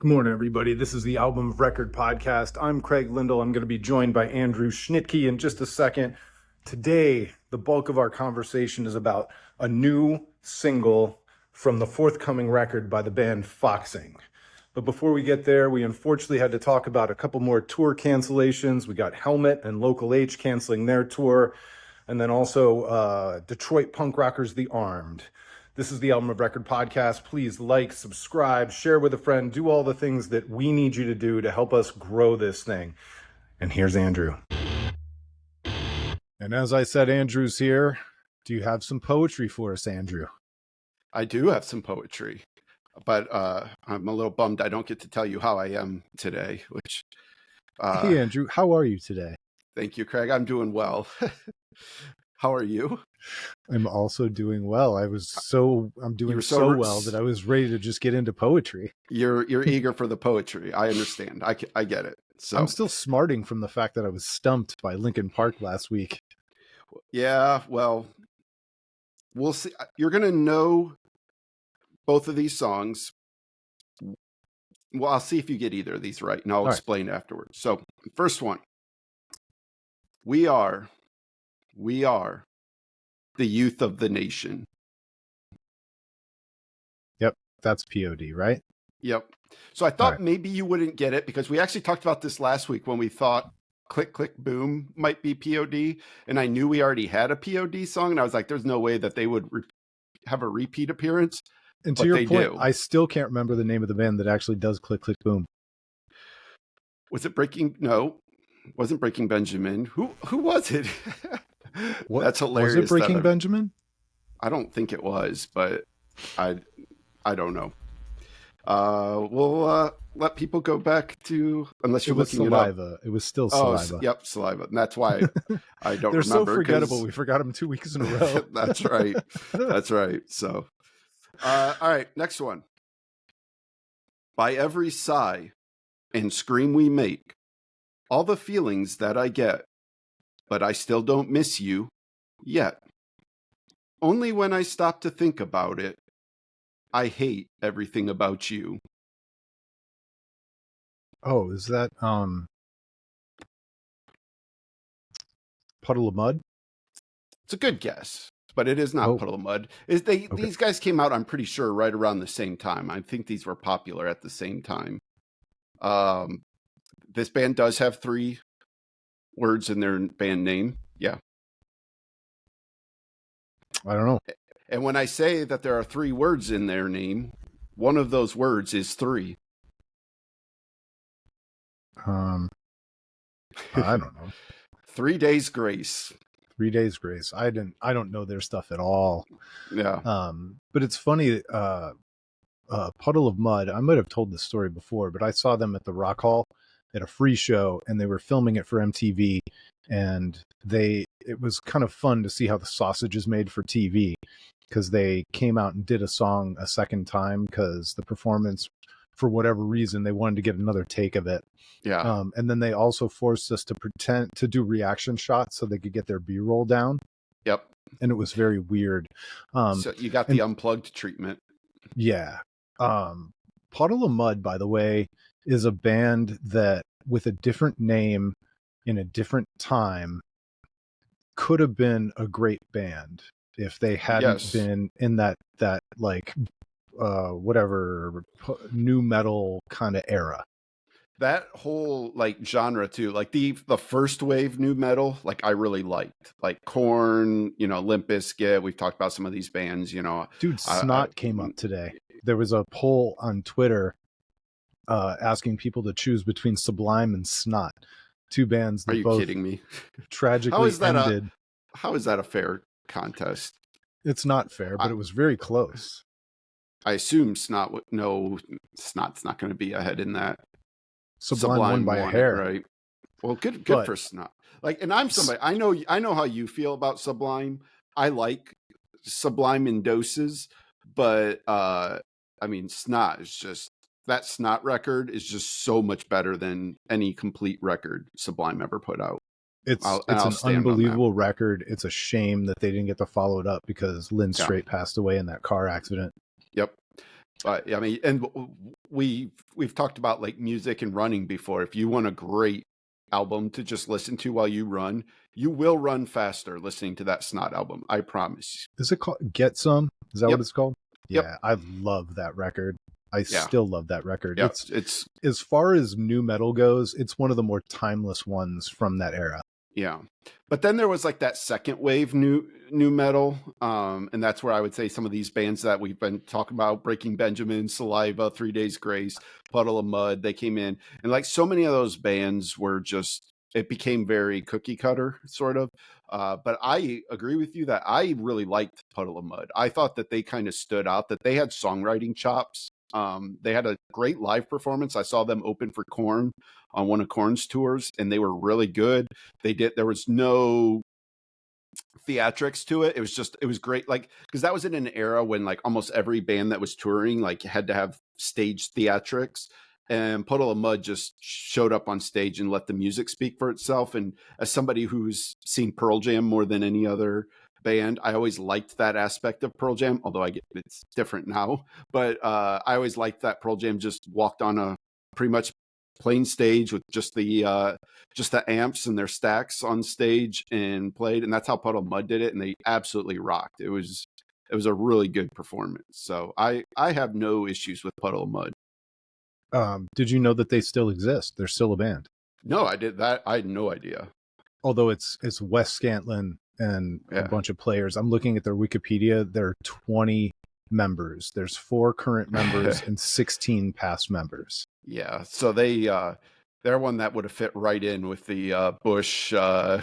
Good morning, everybody. This is the Album of Record podcast. I'm Craig Lindell. I'm going to be joined by Andrew Schnitke in just a second. Today, the bulk of our conversation is about a new single from the forthcoming record by the band Foxing. But before we get there, we unfortunately had to talk about a couple more tour cancellations. We got Helmet and Local H canceling their tour, and then also Detroit punk rockers The Armed. This is the Album of Record podcast. Please like, subscribe, share with a friend, do all the things that we need you to do to help us grow this thing. And here's Andrew. And as I said, Andrew's here. Do you have some poetry for us, Andrew? I do have some poetry, but I'm a little bummed I don't get to tell you how I am today, which... Hey, Andrew, how are you today? Thank you, Craig. I'm doing well. How are you? I'm also doing well. I'm doing so well that I was ready to just get into poetry. You're eager for the poetry. I understand. I get it. So I'm still smarting from the fact that I was stumped by Linkin Park last week. Yeah, well, we'll see. You're going to know both of these songs. Well, I'll see if you get either of these right, and I'll explain afterwards. So, first one. We are the youth of the nation. Yep, that's POD, right? Yep. So I thought maybe you wouldn't get it because we actually talked about this last week when we thought Click Click Boom might be POD, and I knew we already had a POD song, and I was like, there's no way that they would have a repeat appearance. And to your point, I still can't remember the name of the band that actually does Click Click Boom. Was it Breaking? No, it wasn't Breaking Benjamin. Who was it? That's hilarious. Was it Breaking Benjamin? I don't think it was, but I don't know. We'll let people go back to, unless you're looking Saliva. It up. It was still Saliva. Yep, Saliva. And that's why I don't They're remember. So forgettable. We forgot them 2 weeks in a row. That's right. That's right. So, all right, next one. By every sigh and scream we make, all the feelings that I get, but I still don't miss you yet. Only when I stop to think about it, I hate everything about you. Oh, is that Puddle of Mud? It's a good guess, but it is not Puddle of Mud. These guys came out, I'm pretty sure, right around the same time. I think these were popular at the same time. This band does have 3 words in their band name. Yeah. I don't know. And when I say that there are 3 words in their name, one of those words is 3. I don't know. 3 Days Grace. 3 Days Grace. I don't know their stuff at all. Yeah. But it's funny, Puddle of Mud, I might have told this story before, but I saw them at the Rock Hall at a free show, and they were filming it for MTV, and it was kind of fun to see how the sausage is made for TV, because they came out and did a song a second time because the performance, for whatever reason, they wanted to get another take of it. Yeah. And then they also forced us to pretend to do reaction shots so they could get their B-roll down. Yep. And it was very weird. So you got the unplugged treatment. Yeah. Puddle of Mud, by the way, is a band that, with a different name in a different time, could have been a great band if they hadn't been in that like whatever new metal kind of era. That whole like genre too, like the first wave new metal, like I really liked, like Korn, Limp Bizkit. We've talked about some of these bands, Dude, Snot came up today. There was a poll on Twitter asking people to choose between Sublime and Snot, 2 bands that Are you both kidding me? Tragically ended. How is that a fair contest? It's not fair, but it was very close. I assume Snot's not going to be ahead in that. Sublime won by a hair, right? Well, good for Snot. Like, and I'm somebody, I know how you feel about Sublime. I like Sublime in doses, but I mean, Snot is just, that Snot record is just so much better than any complete record Sublime ever put out. It's an unbelievable record. It's a shame that they didn't get to follow it up because Lynn Straight passed away in that car accident. Yep. But I mean, and we've talked about like music and running before. If you want a great album to just listen to while you run, you will run faster listening to that Snot album. I promise. Is it called Get Some? Is that what Yep. it's called? Yep. Yeah, I love that record. I Yeah. still love that record. Yeah. It's It's as far as new metal goes, it's one of the more timeless ones from that era. yeah. But then there was like that second wave new metal. And that's where I would say some of these bands that we've been talking about, Breaking Benjamin, Saliva, 3 Days Grace, Puddle of Mud, they came in. And like so many of those bands were just, it became very cookie cutter sort of. But I agree with you that I really liked Puddle of Mud. I thought that they kind of stood out, that they had songwriting chops. They had a great live performance. I saw them open for Korn on one of Korn's tours, and they were really good. There was no theatrics to it. It was great. Like, because that was in an era when like almost every band that was touring like had to have stage theatrics. And Puddle of Mud just showed up on stage and let the music speak for itself. And as somebody who's seen Pearl Jam more than any other band, I always liked that aspect of Pearl Jam, although I get it's different now. But I always liked that Pearl Jam just walked on a pretty much plain stage with just the amps and their stacks on stage and played, and that's how Puddle of Mud did it, and they absolutely rocked. It was a really good performance. So I have no issues with Puddle of Mud. Did you know that they still exist? They're still a band. No, I did that. I had no idea. Although it's Wes Scantlin and a Yeah. bunch of players. I'm looking at their Wikipedia. There are 20 members. There's 4 current members and 16 past members. Yeah. So they're one that would have fit right in with the Bush. Who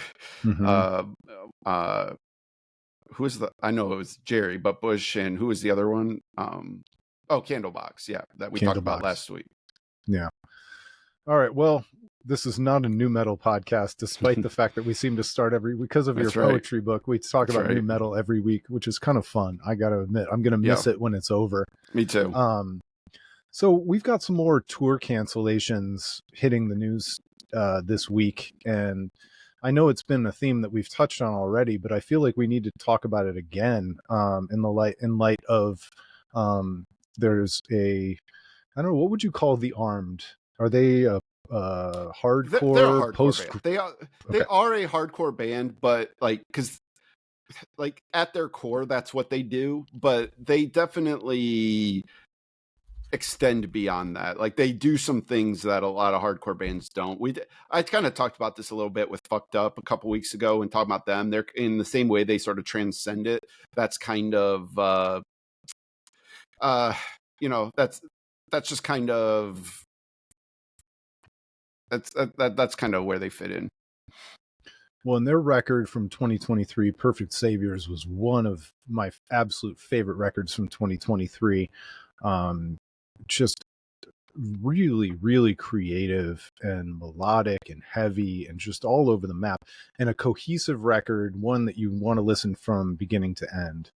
was I know it was Jerry, but Bush, and who was the other one? Candlebox. Yeah, that we talked about last week. Yeah. All right. Well, this is not a new metal podcast, despite the fact that we seem to start because of your poetry book. We talk about new metal every week, which is kind of fun. I got to admit, I'm going to miss it when it's over. Me too. So we've got some more tour cancellations hitting the news this week, and I know it's been a theme that we've touched on already, but I feel like we need to talk about it again in light of there's I don't know, what would you call the Armed? Are they a hardcore? They're a hardcore band. They are a hardcore band, but like because like at their core, that's what they do. But they definitely extend beyond that. Like they do some things that a lot of hardcore bands don't. I kind of talked about this a little bit with Fucked Up a couple weeks ago and talking about them. They're in the same way they sort of transcend it. That's kind of that's just kind of that's kind of where they fit in. Well, and their record from 2023, Perfect Saviors, was one of my absolute favorite records from 2023. Just really, really creative and melodic and heavy and just all over the map, and a cohesive record, one that you want to listen from beginning to end.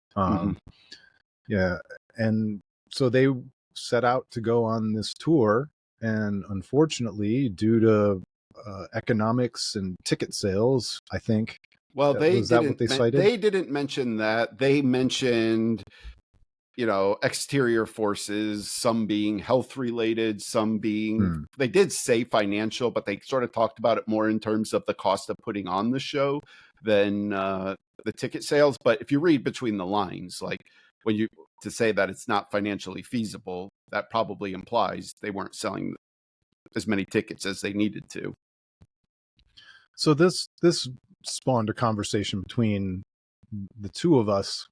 Yeah. And so they set out to go on this tour, and unfortunately, due to economics and ticket sales, I think. Well, they didn't mention that. They mentioned, exterior forces, some being health related, some being, they did say financial, but they sort of talked about it more in terms of the cost of putting on the show than the ticket sales. But if you read between the lines, like to say that it's not financially feasible, that probably implies they weren't selling as many tickets as they needed to. So this spawned a conversation between the two of us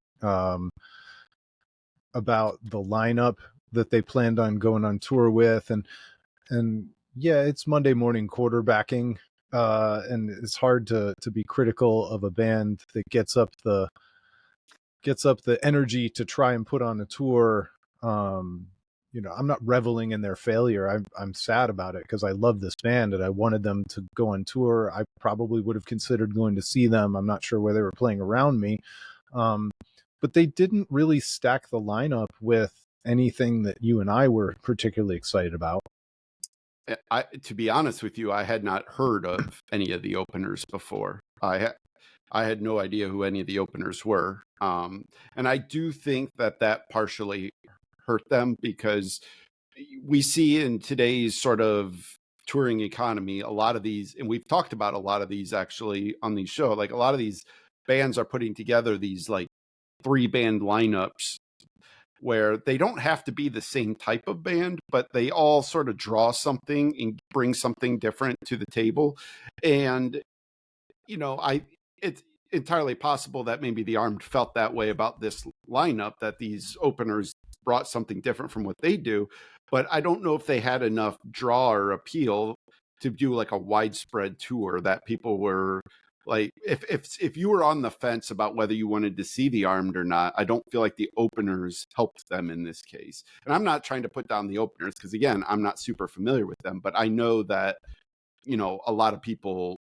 about the lineup that they planned on going on tour with, and yeah, it's Monday morning quarterbacking, and it's hard to be critical of a band that gets up the energy to try and put on a tour. I'm not reveling in their failure. I'm sad about it because I love this band and I wanted them to go on tour. I probably would have considered going to see them. I'm not sure where they were playing around me. But they didn't really stack the lineup with anything that you and I were particularly excited about. To be honest with you, I had not heard of any of the openers before. I had no idea who any of the openers were. And I do think that partially hurt them, because we see in today's sort of touring economy a lot of these, and we've talked about a lot of these actually on these show, like a lot of these bands are putting together these like 3-band lineups where they don't have to be the same type of band, but they all sort of draw something and bring something different to the table. And it's entirely possible that maybe the Armed felt that way about this lineup, that these openers brought something different from what they do. But I don't know if they had enough draw or appeal to do like a widespread tour that people were like, if you were on the fence about whether you wanted to see the Armed or not, I don't feel like the openers helped them in this case. And I'm not trying to put down the openers, because again, I'm not super familiar with them, but I know that, a lot of people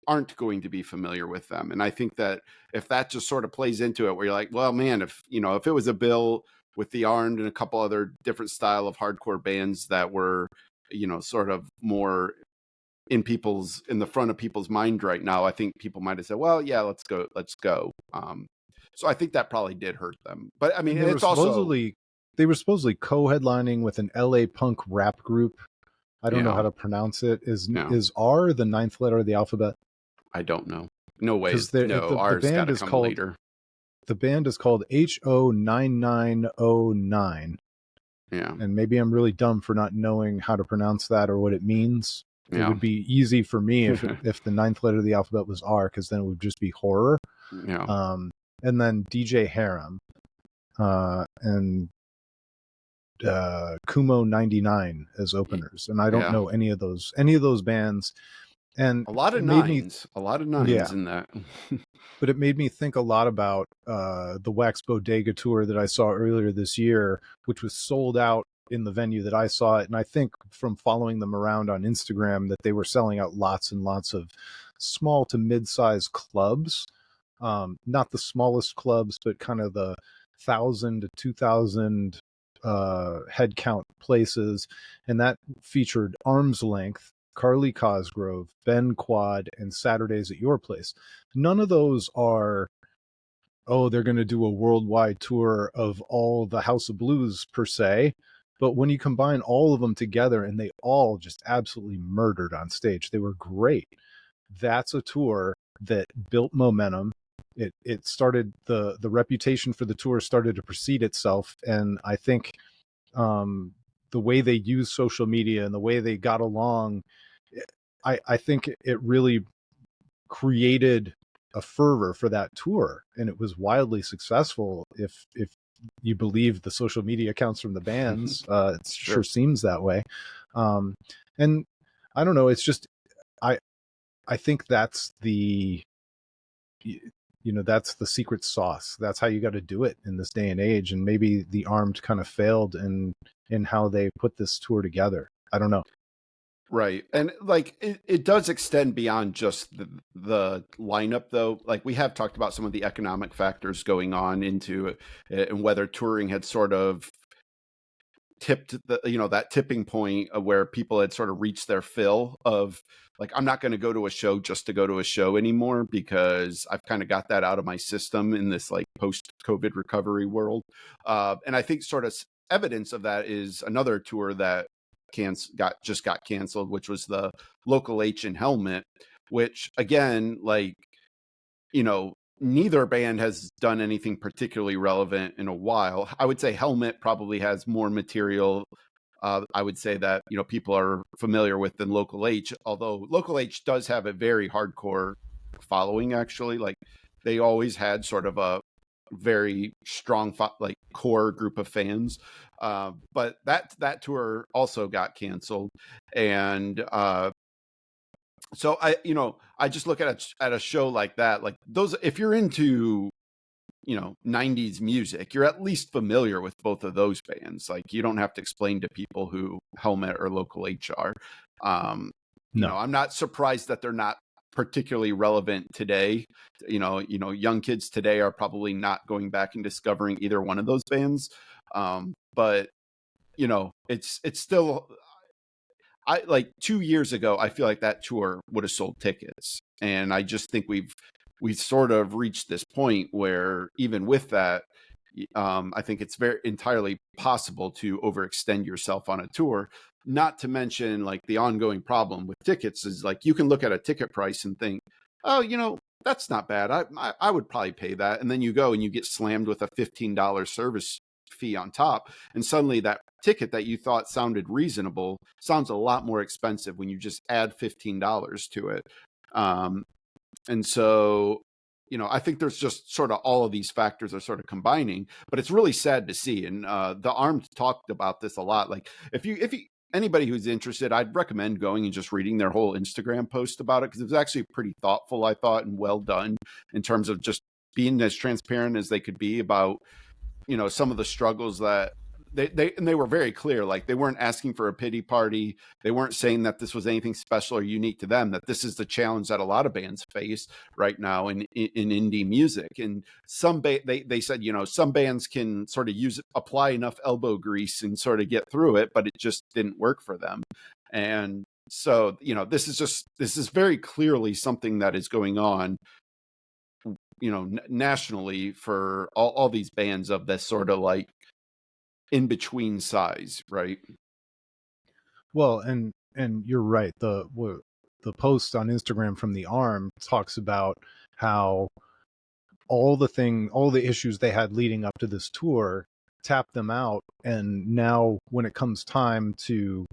aren't going to be familiar with them. And I think that if that just sort of plays into it, where you're like, well, man, if it was a bill with the Armed and a couple other different style of hardcore bands that were, sort of more in the front of people's mind right now, I think people might have said, well, yeah, let's go. So I think that probably did hurt them. But I mean, they were supposedly co-headlining with an LA punk rap group. I don't know how to pronounce it. Is R the 9th letter of the alphabet? I don't know. No way. The band is called later. The band is called HO9909. Yeah. And maybe I'm really dumb for not knowing how to pronounce that or what it means. It would be easy for me if the 9th letter of the alphabet was R, because then it would just be horror. Yeah. And then DJ Harem, and Kumo 99 as openers, and I don't know any of those bands. And a lot of nines in that. But it made me think a lot about the Wax Bodega tour that I saw earlier this year, which was sold out in the venue that I saw it. And I think from following them around on Instagram that they were selling out lots and lots of small to mid-sized clubs. Not the smallest clubs, but kind of the 1,000 to 2,000 head count places. And that featured Arm's Length, Carly Cosgrove, Ben Quad, and Saturdays at Your Place. None of those are, they're going to do a worldwide tour of all the House of Blues per se. But when you combine all of them together, and they all just absolutely murdered on stage, they were great. That's a tour that built momentum. It started, the reputation for the tour started to precede itself. And I think the way they used social media and the way they got along, I think it really created a fervor for that tour, and it was wildly successful. If you believe the social media accounts from the bands, it sure seems that way. And I don't know, it's just, I think that's the, that's the secret sauce. That's how you got to do it in this day and age. And maybe the Armed kind of failed in how they put this tour together. I don't know. Right. And like it does extend beyond just the lineup, though. Like we have talked about some of the economic factors going on into it, and whether touring had sort of tipped that tipping point of where people had sort of reached their fill of like, I'm not going to go to a show just to go to a show anymore, because I've kind of got that out of my system in this like post-COVID recovery world. And I think sort of evidence of that is another tour that just got canceled, which was the Local H in Helmet, which again, like, neither band has done anything particularly relevant in a while. I would say Helmet probably has more material, I would say, that people are familiar with than Local H, although Local H does have a very hardcore following, actually. Like they always had sort of a very strong like core group of fans, but that tour also got canceled. And so I just look at a show like that, like those, if you're into 90s music, you're at least familiar with both of those bands. Like you don't have to explain to people who Helmet or Local H are. No, I'm not surprised that they're not particularly relevant today. Young kids today are probably not going back and discovering either one of those bands. But it's still, I like 2 years ago, I feel like that tour would have sold tickets. And I just think we've sort of reached this point where even with that, I think it's very entirely possible to overextend yourself on a tour. Not to mention, like, the ongoing problem with tickets is, like, you can look at a ticket price and think, oh, that's not bad. I would probably pay that. And then you go and you get slammed with a $15 service fee on top. And suddenly that ticket that you thought sounded reasonable sounds a lot more expensive when you just add $15 to it. And so, I think there's just sort of all of these factors are sort of combining, but it's really sad to see. And the Armed talked about this a lot. Like, if you anybody who's interested, I'd recommend going and just reading their whole Instagram post about it, because it was actually pretty thoughtful, I thought, and well done in terms of just being as transparent as they could be about, some of the struggles that they were very clear. Like, they weren't asking for a pity party. They weren't saying that this was anything special or unique to them, that this is the challenge that a lot of bands face right now in indie music. And they said, some bands can sort of apply enough elbow grease and sort of get through it, but it just didn't work for them. And so, this is very clearly something that is going on, nationally for all these bands of this sort of like in between size, right? Well, and you're right. The post on Instagram from the Arm talks about how all the issues they had leading up to this tour tapped them out, and now when it comes time to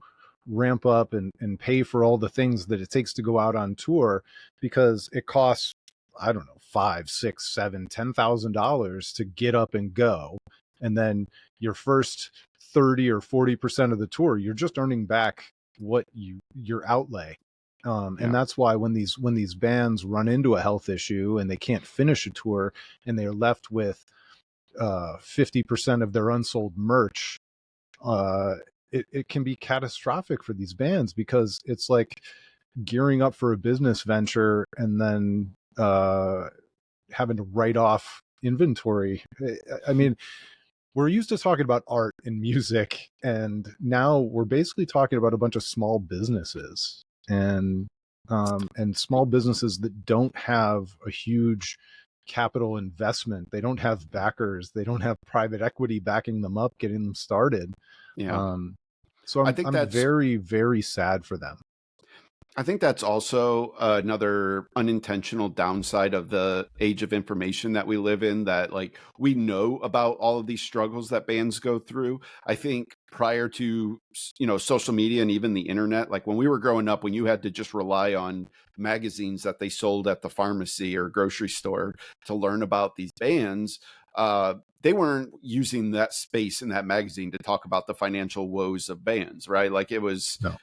ramp up and pay for all the things that it takes to go out on tour, because it costs, I don't know, $5, $6, $7, $10,000 to get up and go, and then your first 30 or 40% of the tour, you're just earning back what your outlay. And that's why when these bands run into a health issue and they can't finish a tour and they're left with 50% of their unsold merch, it can be catastrophic for these bands, because it's like gearing up for a business venture and then having to write off inventory. I mean, we're used to talking about art and music, and now we're basically talking about a bunch of small businesses and small businesses that don't have a huge capital investment. They don't have backers. They don't have private equity backing them up, getting them started. Yeah. So I think I'm that's very, very sad for them. I think that's also another unintentional downside of the age of information that we live in, that like we know about all of these struggles that bands go through. I think prior to, social media and even the internet, like when we were growing up, when you had to just rely on magazines that they sold at the pharmacy or grocery store to learn about these bands, they weren't using that space in that magazine to talk about the financial woes of bands, right? Like it was No.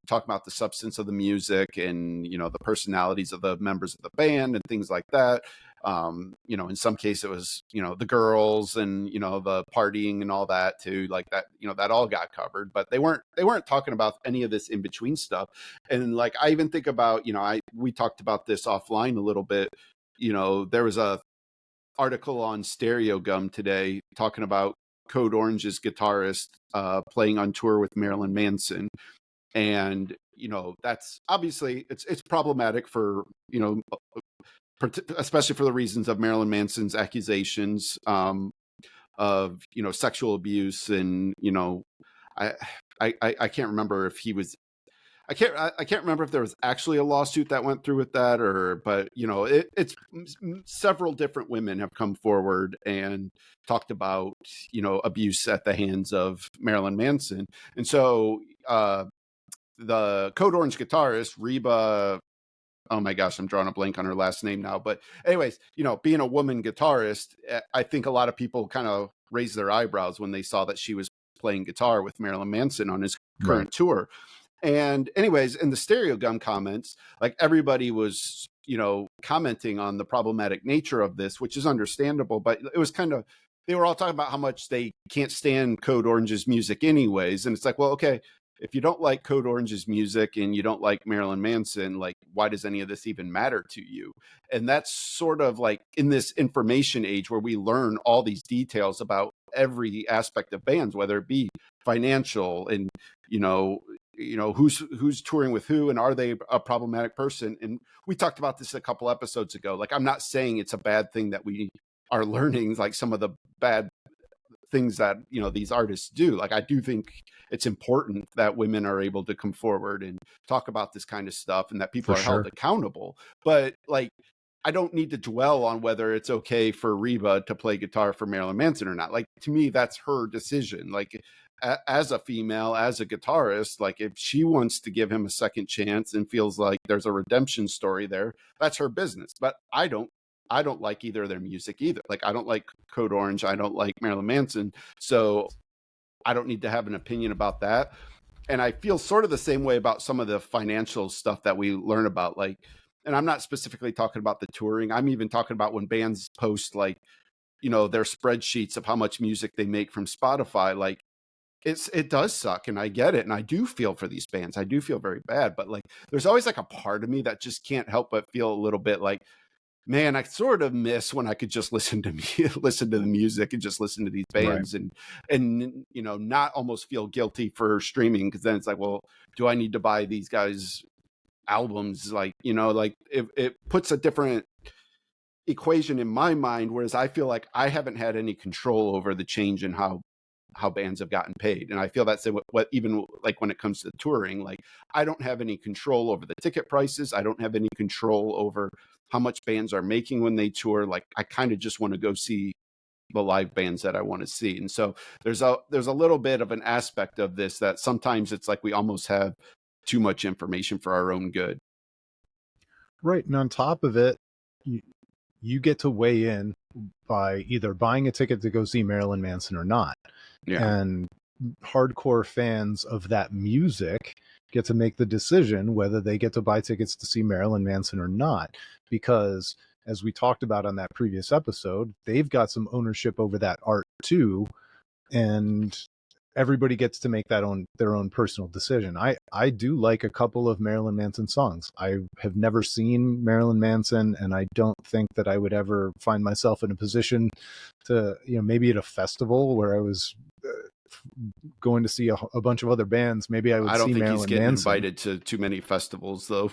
talking about the substance of the music and, the personalities of the members of the band and things like that. In some case it was, the girls and, the partying and all that too, like that, that all got covered, but they weren't talking about any of this in between stuff. And like, I even think about, we talked about this offline a little bit. There was a article on Stereo Gum today talking about Code Orange's guitarist playing on tour with Marilyn Manson. And, that's obviously it's problematic for, especially for the reasons of Marilyn Manson's accusations of, sexual abuse. And, I can't remember if he was, I can't remember if there was actually a lawsuit that went through with that, but it's several different women have come forward and talked about, abuse at the hands of Marilyn Manson. And so, the Code Orange guitarist, Reba, oh my gosh, I'm drawing a blank on her last name now. But anyways, being a woman guitarist, I think a lot of people kind of raised their eyebrows when they saw that she was playing guitar with Marilyn Manson on his current tour. And anyways, in the Stereo Gum comments, like everybody was, commenting on the problematic nature of this, which is understandable, but it was kind of, they were all talking about how much they can't stand Code Orange's music anyways. And it's like, well, okay, if you don't like Code Orange's music and you don't like Marilyn Manson, like, why does any of this even matter to you? And that's sort of like in this information age where we learn all these details about every aspect of bands, whether it be financial and, who's touring with who and are they a problematic person. And we talked about this a couple episodes ago. Like, I'm not saying it's a bad thing that we are learning like some of the bad things that, you know, these artists do. Like, I do think it's important that women are able to come forward and talk about this kind of stuff and that people For are held sure. accountable. But like, I don't need to dwell on whether it's okay for Reba to play guitar for Marilyn Manson or not. Like, to me, that's her decision. Like, as a female, as a guitarist, like if she wants to give him a second chance and feels like there's a redemption story there, that's her business. But I don't like either of their music either. Like, I don't like Code Orange. I don't like Marilyn Manson. So I don't need to have an opinion about that. And I feel sort of the same way about some of the financial stuff that we learn about. Like, and I'm not specifically talking about the touring. I'm even talking about when bands post like, you know, their spreadsheets of how much music they make from Spotify. Like, it does suck, and I get it, and I do feel for these bands. I do feel very bad, but like, there's always like a part of me that just can't help but feel a little bit like, man, I sort of miss when I could just listen to listen to the music and just listen to these Right. bands and you know, not almost feel guilty for streaming, because then it's like, well, do I need to buy these guys albums? Like, you know, like it puts a different equation in my mind, whereas I feel like I haven't had any control over the change in how bands have gotten paid. And I feel that's what even like when it comes to touring, like I don't have any control over the ticket prices. I don't have any control over how much bands are making when they tour. Like, I kind of just want to go see the live bands that I want to see. And so there's a little bit of an aspect of this that sometimes it's like we almost have too much information for our own good. Right. And on top of it, you get to weigh in by either buying a ticket to go see Marilyn Manson or not. Yeah. And hardcore fans of that music get to make the decision whether they get to buy tickets to see Marilyn Manson or not. Because as we talked about on that previous episode, they've got some ownership over that art too. And everybody gets to make their own personal decision. I do like a couple of Marilyn Manson songs. I have never seen Marilyn Manson, and I don't think that I would ever find myself in a position to, you know, maybe at a festival where I was going to see a bunch of other bands, maybe I would I don't see think he's Marilyn getting Manson. invited to too many festivals though.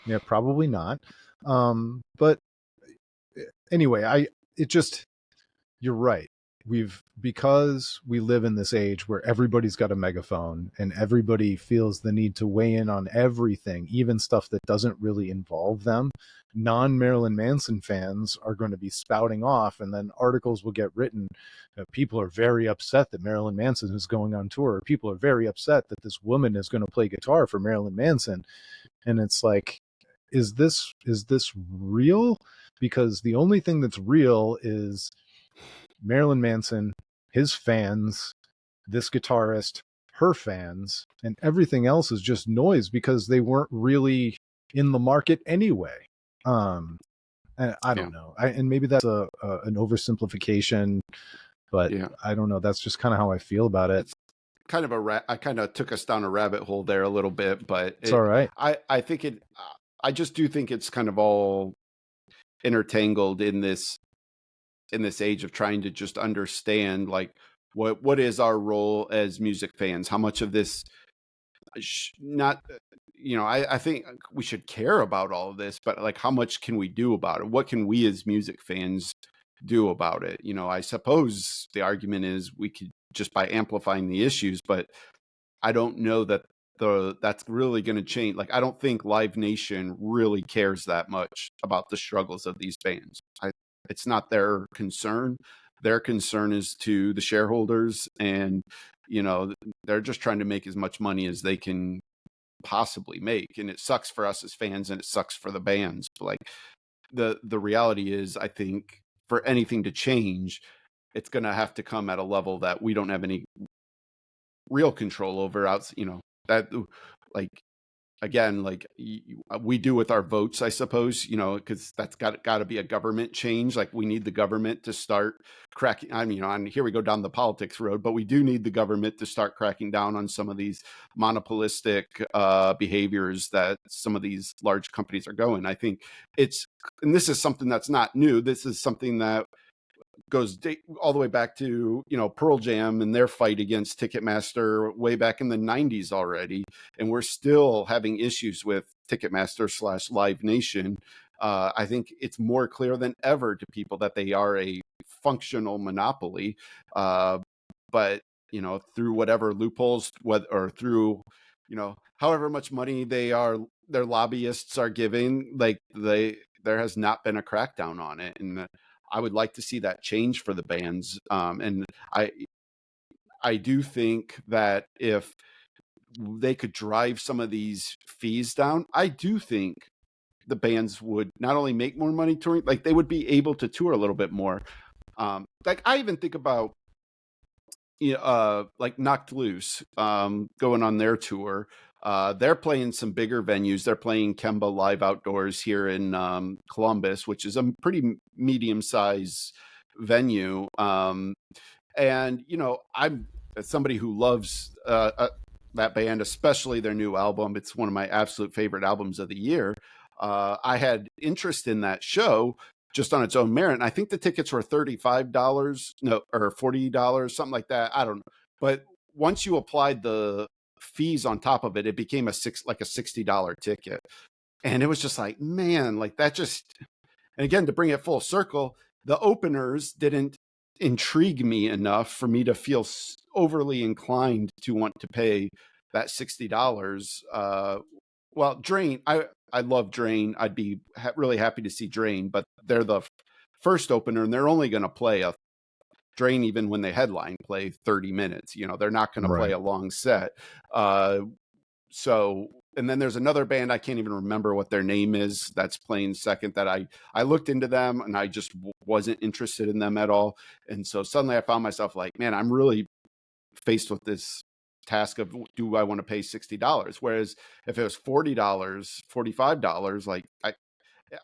Yeah, probably not. But anyway, it just, you're right. Because we live in this age where everybody's got a megaphone and everybody feels the need to weigh in on everything, even stuff that doesn't really involve them. Non-Marilyn Manson fans are going to be spouting off, and then articles will get written. People are very upset that Marilyn Manson is going on tour. People are very upset that this woman is going to play guitar for Marilyn Manson. And it's like, is this real? Because the only thing that's real is Marilyn Manson, his fans, this guitarist, her fans, and everything else is just noise because they weren't really in the market anyway. I don't know. And maybe that's an oversimplification, but Yeah. I don't know. That's just kind of how I feel about it. It's kind of I kind of took us down a rabbit hole there a little bit, but It's all right. I think I just do think it's kind of all intertangled in this age of trying to just understand like what is our role as music fans, how much of this not, you know, I think we should care about all of this, but like how much can we do about it? What can we as music fans do about it? You know, I suppose the argument is we could just by amplifying the issues, but I don't know that that's really going to change. Like, I don't think Live Nation really cares that much about the struggles of these bands. It's not their concern. Their concern is to the shareholders, and you know, they're just trying to make as much money as they can possibly make. And it sucks for us as fans, and it sucks for the bands. But like, the reality is, I think for anything to change, it's going to have to come at a level that we don't have any real control over. Out, you know, that like, again, like we do with our votes, I suppose, you know, because that's got to be a government change. Like, we need the government to start cracking. I mean, you know, and here we go down the politics road, but we do need the government to start cracking down on some of these monopolistic behaviors that some of these large companies are going. I think and this is something that's not new. This is something that goes all the way back to, you know, Pearl Jam and their fight against Ticketmaster way back in the 90s already. And we're still having issues with Ticketmaster / Live Nation. I think it's more clear than ever to people that they are a functional monopoly. But through whatever loopholes, or through however much money their lobbyists are giving, like there has not been a crackdown on it, and I would like to see that change for the bands. And I do think that if they could drive some of these fees down, I do think the bands would not only make more money touring, like they would be able to tour a little bit more. Like I even think about like Knocked Loose going on their tour. They're playing some bigger venues. They're playing Kemba Live Outdoors here in Columbus, which is a pretty medium size venue. And I'm somebody who loves that band, especially their new album. It's one of my absolute favorite albums of the year. I had interest in that show just on its own merit, and I think the tickets were $35, no, or $40, something like that. I don't know, but once you applied the fees on top of it, it became a $60 ticket, and it was just like, man, like that just. And again, to bring it full circle, the openers didn't intrigue me enough for me to feel overly inclined to want to pay that $60. Well, Drain, I love Drain. I'd be really happy to see Drain, but they're the first opener, and they're only going to play a Drain, even when they headline, play 30 minutes. They're not going to play a long set. So, and then there's another band, I can't even remember what their name is, that's playing second, that I looked into them and I just wasn't interested in them at all. And so suddenly I found myself like, man, I'm really faced with this task of, do I want to pay $60? Whereas if it was $40, $45, like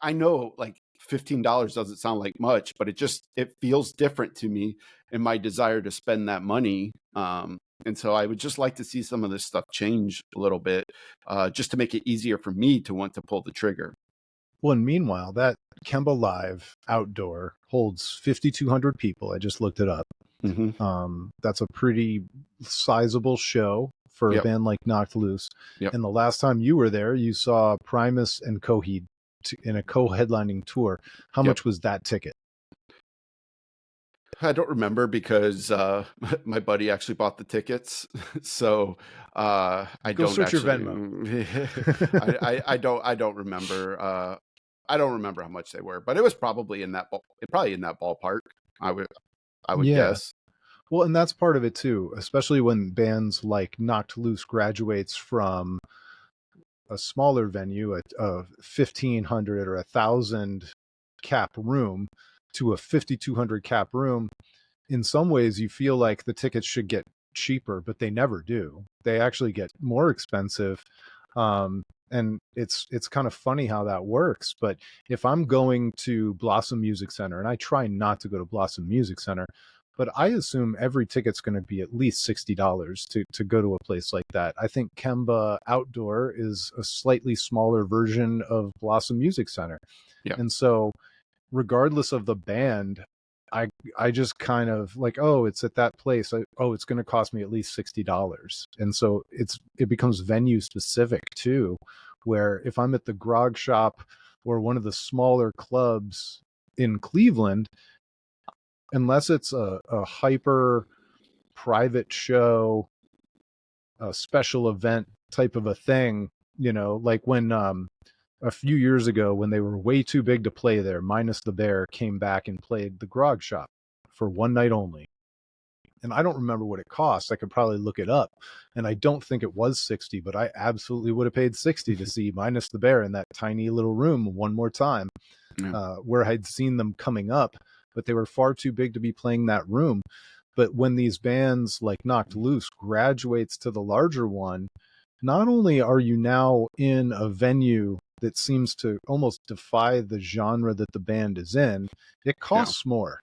I know like $15 doesn't sound like much, but it feels different to me in my desire to spend that money. And so I would just like to see some of this stuff change a little bit, just to make it easier for me to want to pull the trigger. Well, and meanwhile, that Kemba Live Outdoor holds 5,200 people. I just looked it up. Mm-hmm. That's a pretty sizable show for a band like Knocked Loose. Yep. And the last time you were there, you saw Primus and Coheed in a co-headlining tour. How much was that ticket? I don't remember because my buddy actually bought the tickets, so I Go don't search actually. your Venmo. I don't remember. I don't remember how much they were, but it was probably in that ballpark. I would guess. Well, and that's part of it too, especially when bands like Knocked Loose graduates from a smaller venue, a 1,500 or 1,000 cap room, to a 5,200 cap room. In some ways, you feel like the tickets should get cheaper, but they never do. They actually get more expensive. And it's kind of funny how that works. But if I'm going to Blossom Music Center, and I try not to go to Blossom Music Center, but I assume every ticket's going to be at least $60 to go to a place like that. I think Kemba Outdoor is a slightly smaller version of Blossom Music Center. Yeah. And so regardless of the band, I just kind of like, oh, it's at that place. It's going to cost me at least $60. And so it becomes venue specific too, where if I'm at the Grog Shop or one of the smaller clubs in Cleveland, unless it's a hyper private show, a special event type of a thing, like when a few years ago, when they were way too big to play there, Minus the Bear came back and played the Grog Shop for one night only. And I don't remember what it cost. I could probably look it up. And I don't think it was 60, but I absolutely would have paid 60 to see Minus the Bear in that tiny little room one more time, where I'd seen them coming up, but they were far too big to be playing that room. But when these bands like Knocked Loose graduates to the larger one, not only are you now in a venue that seems to almost defy the genre that the band is in, it costs more.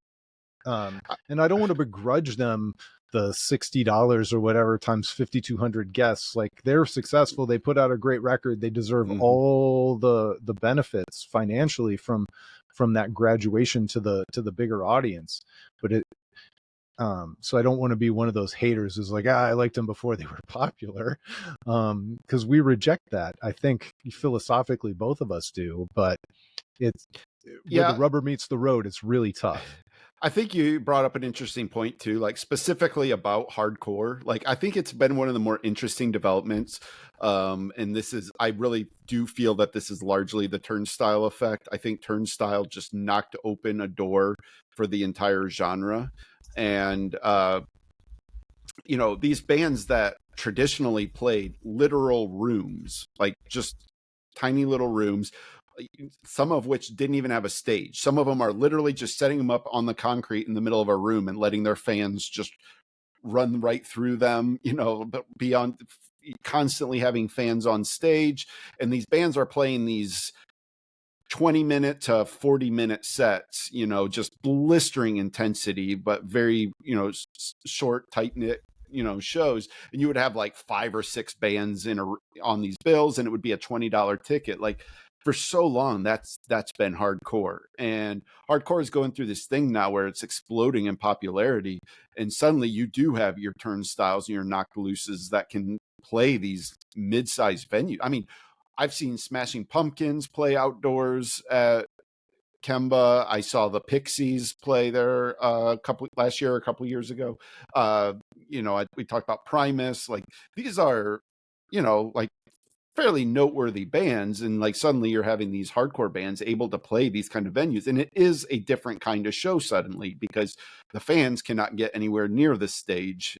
And I don't want to begrudge them the $60 or whatever times 5,200 guests. Like, they're successful, they put out a great record, they deserve all the benefits financially from that graduation to the bigger audience. But so I don't want to be one of those haters who's like, I liked them before they were popular, because we reject that. I think philosophically both of us do, but it's where the rubber meets the road, it's really tough. I think you brought up an interesting point too, like specifically about hardcore. Like I think it's been one of the more interesting developments. And this is, I really do feel that this is largely the Turnstile effect. I think Turnstile just knocked open a door for the entire genre. And these bands that traditionally played literal rooms, like just tiny little rooms, some of which didn't even have a stage. Some of them are literally just setting them up on the concrete in the middle of a room and letting their fans just run right through them, but beyond constantly having fans on stage. And these bands are playing these 20-minute to 40-minute sets, just blistering intensity, but very, short, tight knit, shows. And you would have like 5 or 6 bands on these bills, and it would be a $20 ticket. Like for so long, that's been hardcore. And hardcore is going through this thing now where it's exploding in popularity. And suddenly you do have your turnstiles and your knock looses that can play these mid-sized venues. I mean, I've seen Smashing Pumpkins play outdoors at Kemba. I saw the Pixies play there a couple years ago. We talked about Primus. Like these are, like fairly noteworthy bands, and like suddenly you're having these hardcore bands able to play these kind of venues, and it is a different kind of show suddenly because the fans cannot get anywhere near the stage.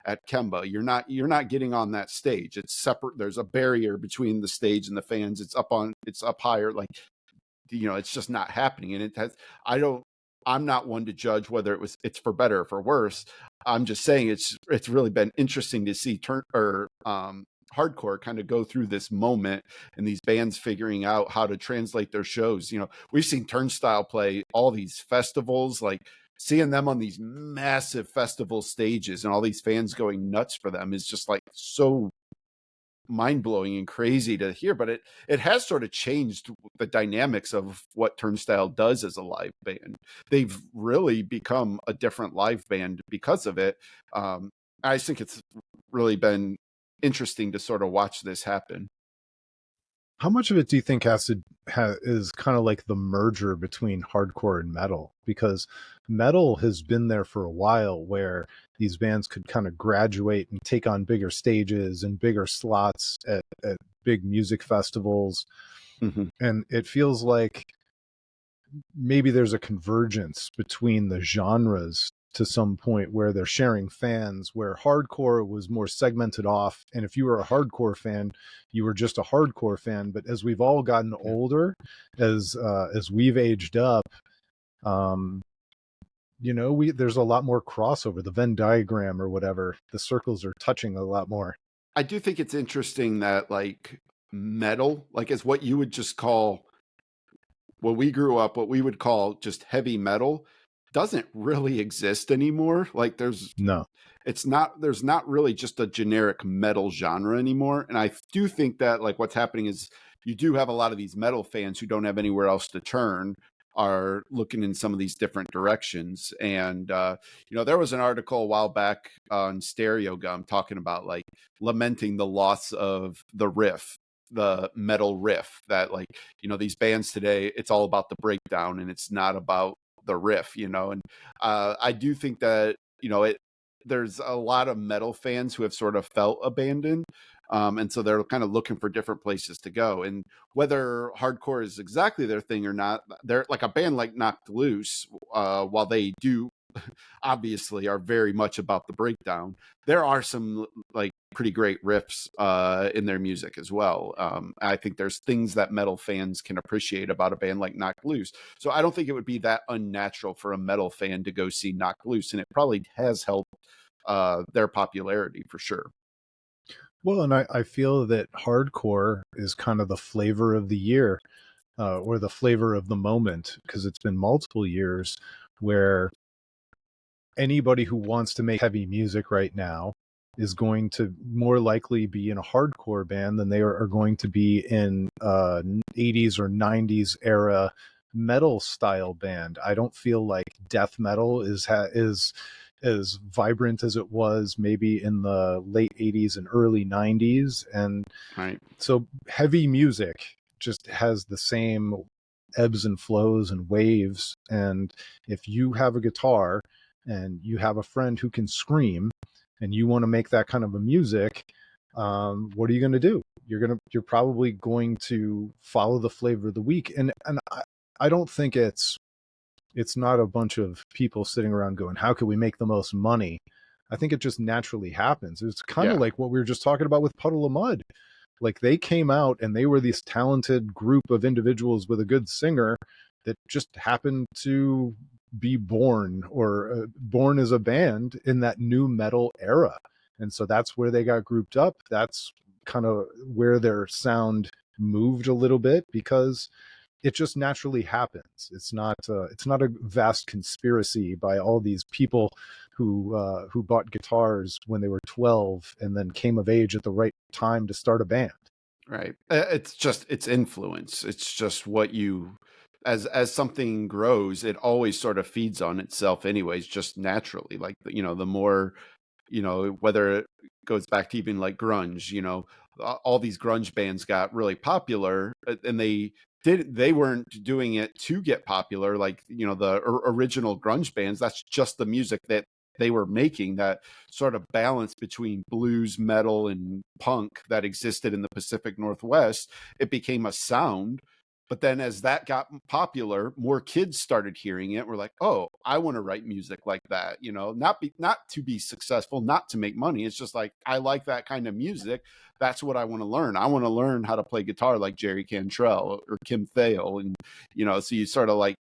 At Kemba, you're not getting on that stage. It's separate. There's a barrier between the stage and the fans. It's up higher. Like it's just not happening. And I'm not one to judge whether it's for better or for worse. I'm just saying it's really been interesting to see hardcore kind of go through this moment, and these bands figuring out how to translate their shows. We've seen Turnstile play all these festivals, like seeing them on these massive festival stages and all these fans going nuts for them is just like so mind-blowing and crazy to hear. But it has sort of changed the dynamics of what Turnstile does as a live band. They've really become a different live band because of it. I think it's really been interesting to sort of watch this happen. How much of it do you think is kind of like the merger between hardcore and metal? Because metal has been there for a while, where these bands could kind of graduate and take on bigger stages and bigger slots at big music festivals. Mm-hmm. And it feels like maybe there's a convergence between the genres to some point where they're sharing fans, where hardcore was more segmented off, and if you were a hardcore fan, you were just a hardcore fan. But as we've all gotten older, as we've aged up, there's a lot more crossover. The Venn diagram or whatever, the circles are touching a lot more. I do think it's interesting that like metal, like is what you would just call, when we grew up, what we would call just heavy metal, doesn't really exist anymore. Like No. there's not really just a generic metal genre anymore. And I do think that like what's happening is you do have a lot of these metal fans who don't have anywhere else to turn, are looking in some of these different directions. And there was an article a while back on Stereo Gum talking about like lamenting the loss of the metal riff, that like these bands today, it's all about the breakdown and it's not about the riff. And I do think that there's a lot of metal fans who have sort of felt abandoned. And so they're kind of looking for different places to go. And whether hardcore is exactly their thing or not, they're like a band like Knocked Loose, while they do obviously are very much about the breakdown, there are some like pretty great riffs in their music as well. I think there's things that metal fans can appreciate about a band like Knocked Loose. So I don't think it would be that unnatural for a metal fan to go see Knocked Loose, and it probably has helped their popularity for sure. Well, and I feel that hardcore is kind of the flavor of the year, or the flavor of the moment, because it's been multiple years where anybody who wants to make heavy music right now is going to more likely be in a hardcore band than they are going to be in 80s or 90s era metal style band. I don't feel like death metal is as vibrant as it was maybe in the late 80s and early 90s. And Right. so heavy music just has the same ebbs and flows and waves. And if you have a guitar and you have a friend who can scream and you want to make that kind of a music, what are you going to do? You're probably going to follow the flavor of the week. And I don't think it's not a bunch of people sitting around going, how can we make the most money? I think it just naturally happens. It's kind of Yeah. like what we were just talking about with Puddle of Mud. Like they came out and they were this talented group of individuals with a good singer that just happened to be born or born as a band in that new metal era. And so that's where they got grouped up. That's kind of where their sound moved a little bit because it just naturally happens. It's not a vast conspiracy by all these people who bought guitars when they were 12 and then came of age at the right time to start a band. Right. It's influence. It's just what you, as something grows, it always sort of feeds on itself anyways, just naturally. Like, the more, whether it goes back to even like grunge, all these grunge bands got really popular, and they weren't doing it to get popular. Like, the original grunge bands, that's just the music that they were making, that sort of balance between blues, metal, and punk that existed in the Pacific Northwest. It became a sound. But then as that got popular, more kids started hearing it. We're like, oh, I want to write music like that, not to be successful, not to make money. It's just like, I like that kind of music. That's what I want to learn. I want to learn how to play guitar like Jerry Cantrell or Kim Thale. And, so you sort of like,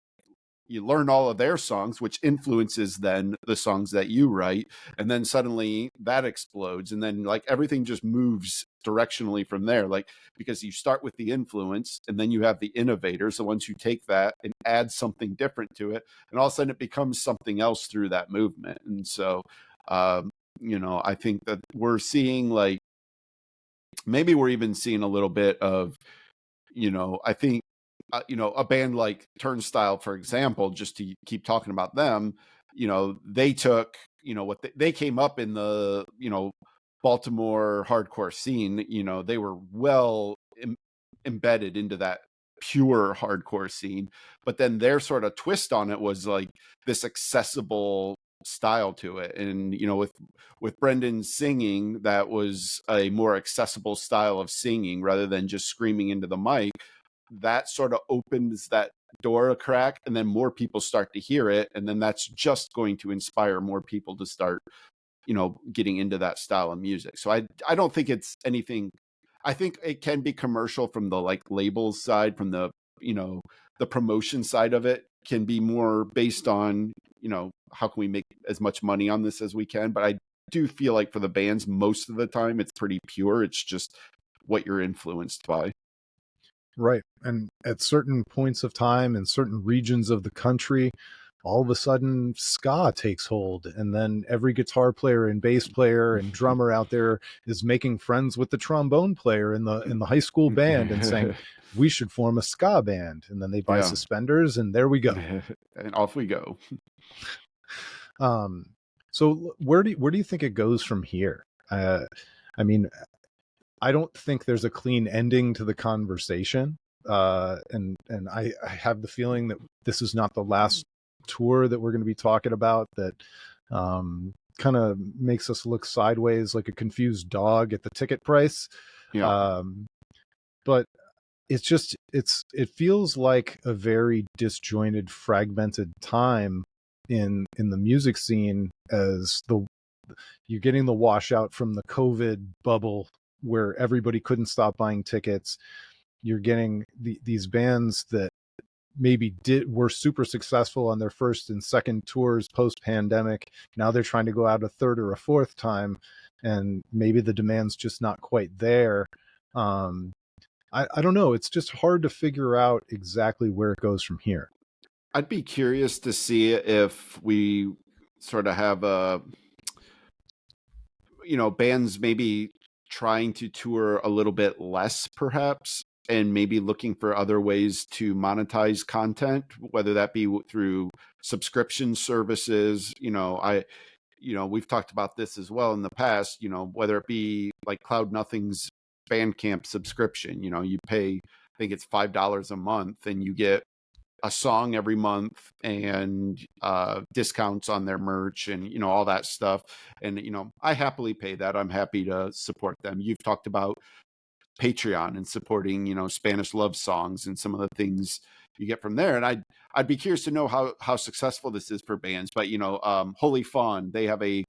you learn all of their songs, which influences then the songs that you write. And then suddenly that explodes. And then like everything just moves directionally from there. Like, because you start with the influence and then you have the innovators, the ones who take that and add something different to it. And all of a sudden it becomes something else through that movement. And so, I think that we're seeing like, maybe we're even seeing a little bit of, I think, a band like Turnstile, for example, just to keep talking about them, they took, what they came up in the, Baltimore hardcore scene, they were well embedded into that pure hardcore scene. But then their sort of twist on it was like this accessible style to it. And, with Brendan singing, that was a more accessible style of singing rather than just screaming into the mic. That sort of opens that door a crack, and then more people start to hear it, and then that's just going to inspire more people to start getting into that style of music. So I don't think it's anything. I think it can be commercial from the like labels side, from the the promotion side of it can be more based on how can we make as much money on this as we can. But I do feel like for the bands, most of the time it's pretty pure. It's just what you're influenced by. Right. And at certain points of time in certain regions of the country, all of a sudden ska takes hold. And then every guitar player and bass player and drummer out there is making friends with the trombone player in the high school band and saying, we should form a ska band. And then they buy Yeah. suspenders and there we go. And off we go. So where do you think it goes from here? I mean, I don't think there's a clean ending to the conversation. And I have the feeling that this is not the last tour that we're going to be talking about, that kind of makes us look sideways like a confused dog at the ticket price. Yeah. But it feels like a very disjointed, fragmented time in the music scene, as you're getting the washout from the COVID bubble where everybody couldn't stop buying tickets. You're getting these bands that maybe were super successful on their first and second tours post pandemic. Now they're trying to go out a third or a fourth time, and maybe the demand's just not quite there. I don't know. It's just hard to figure out exactly where it goes from here. I'd be curious to see if we sort of have bands maybe trying to tour a little bit less, perhaps, and maybe looking for other ways to monetize content, whether that be through subscription services. We've talked about this as well in the past, whether it be like Cloud Nothing's Bandcamp subscription, you pay, I think it's $5 a month, and you get a song every month and discounts on their merch and all that stuff. And I happily pay that. I'm happy to support them. You've talked about Patreon and supporting Spanish love songs and some of the things you get from there. And I'd be curious to know how successful this is for bands. But Holy Fawn, they have a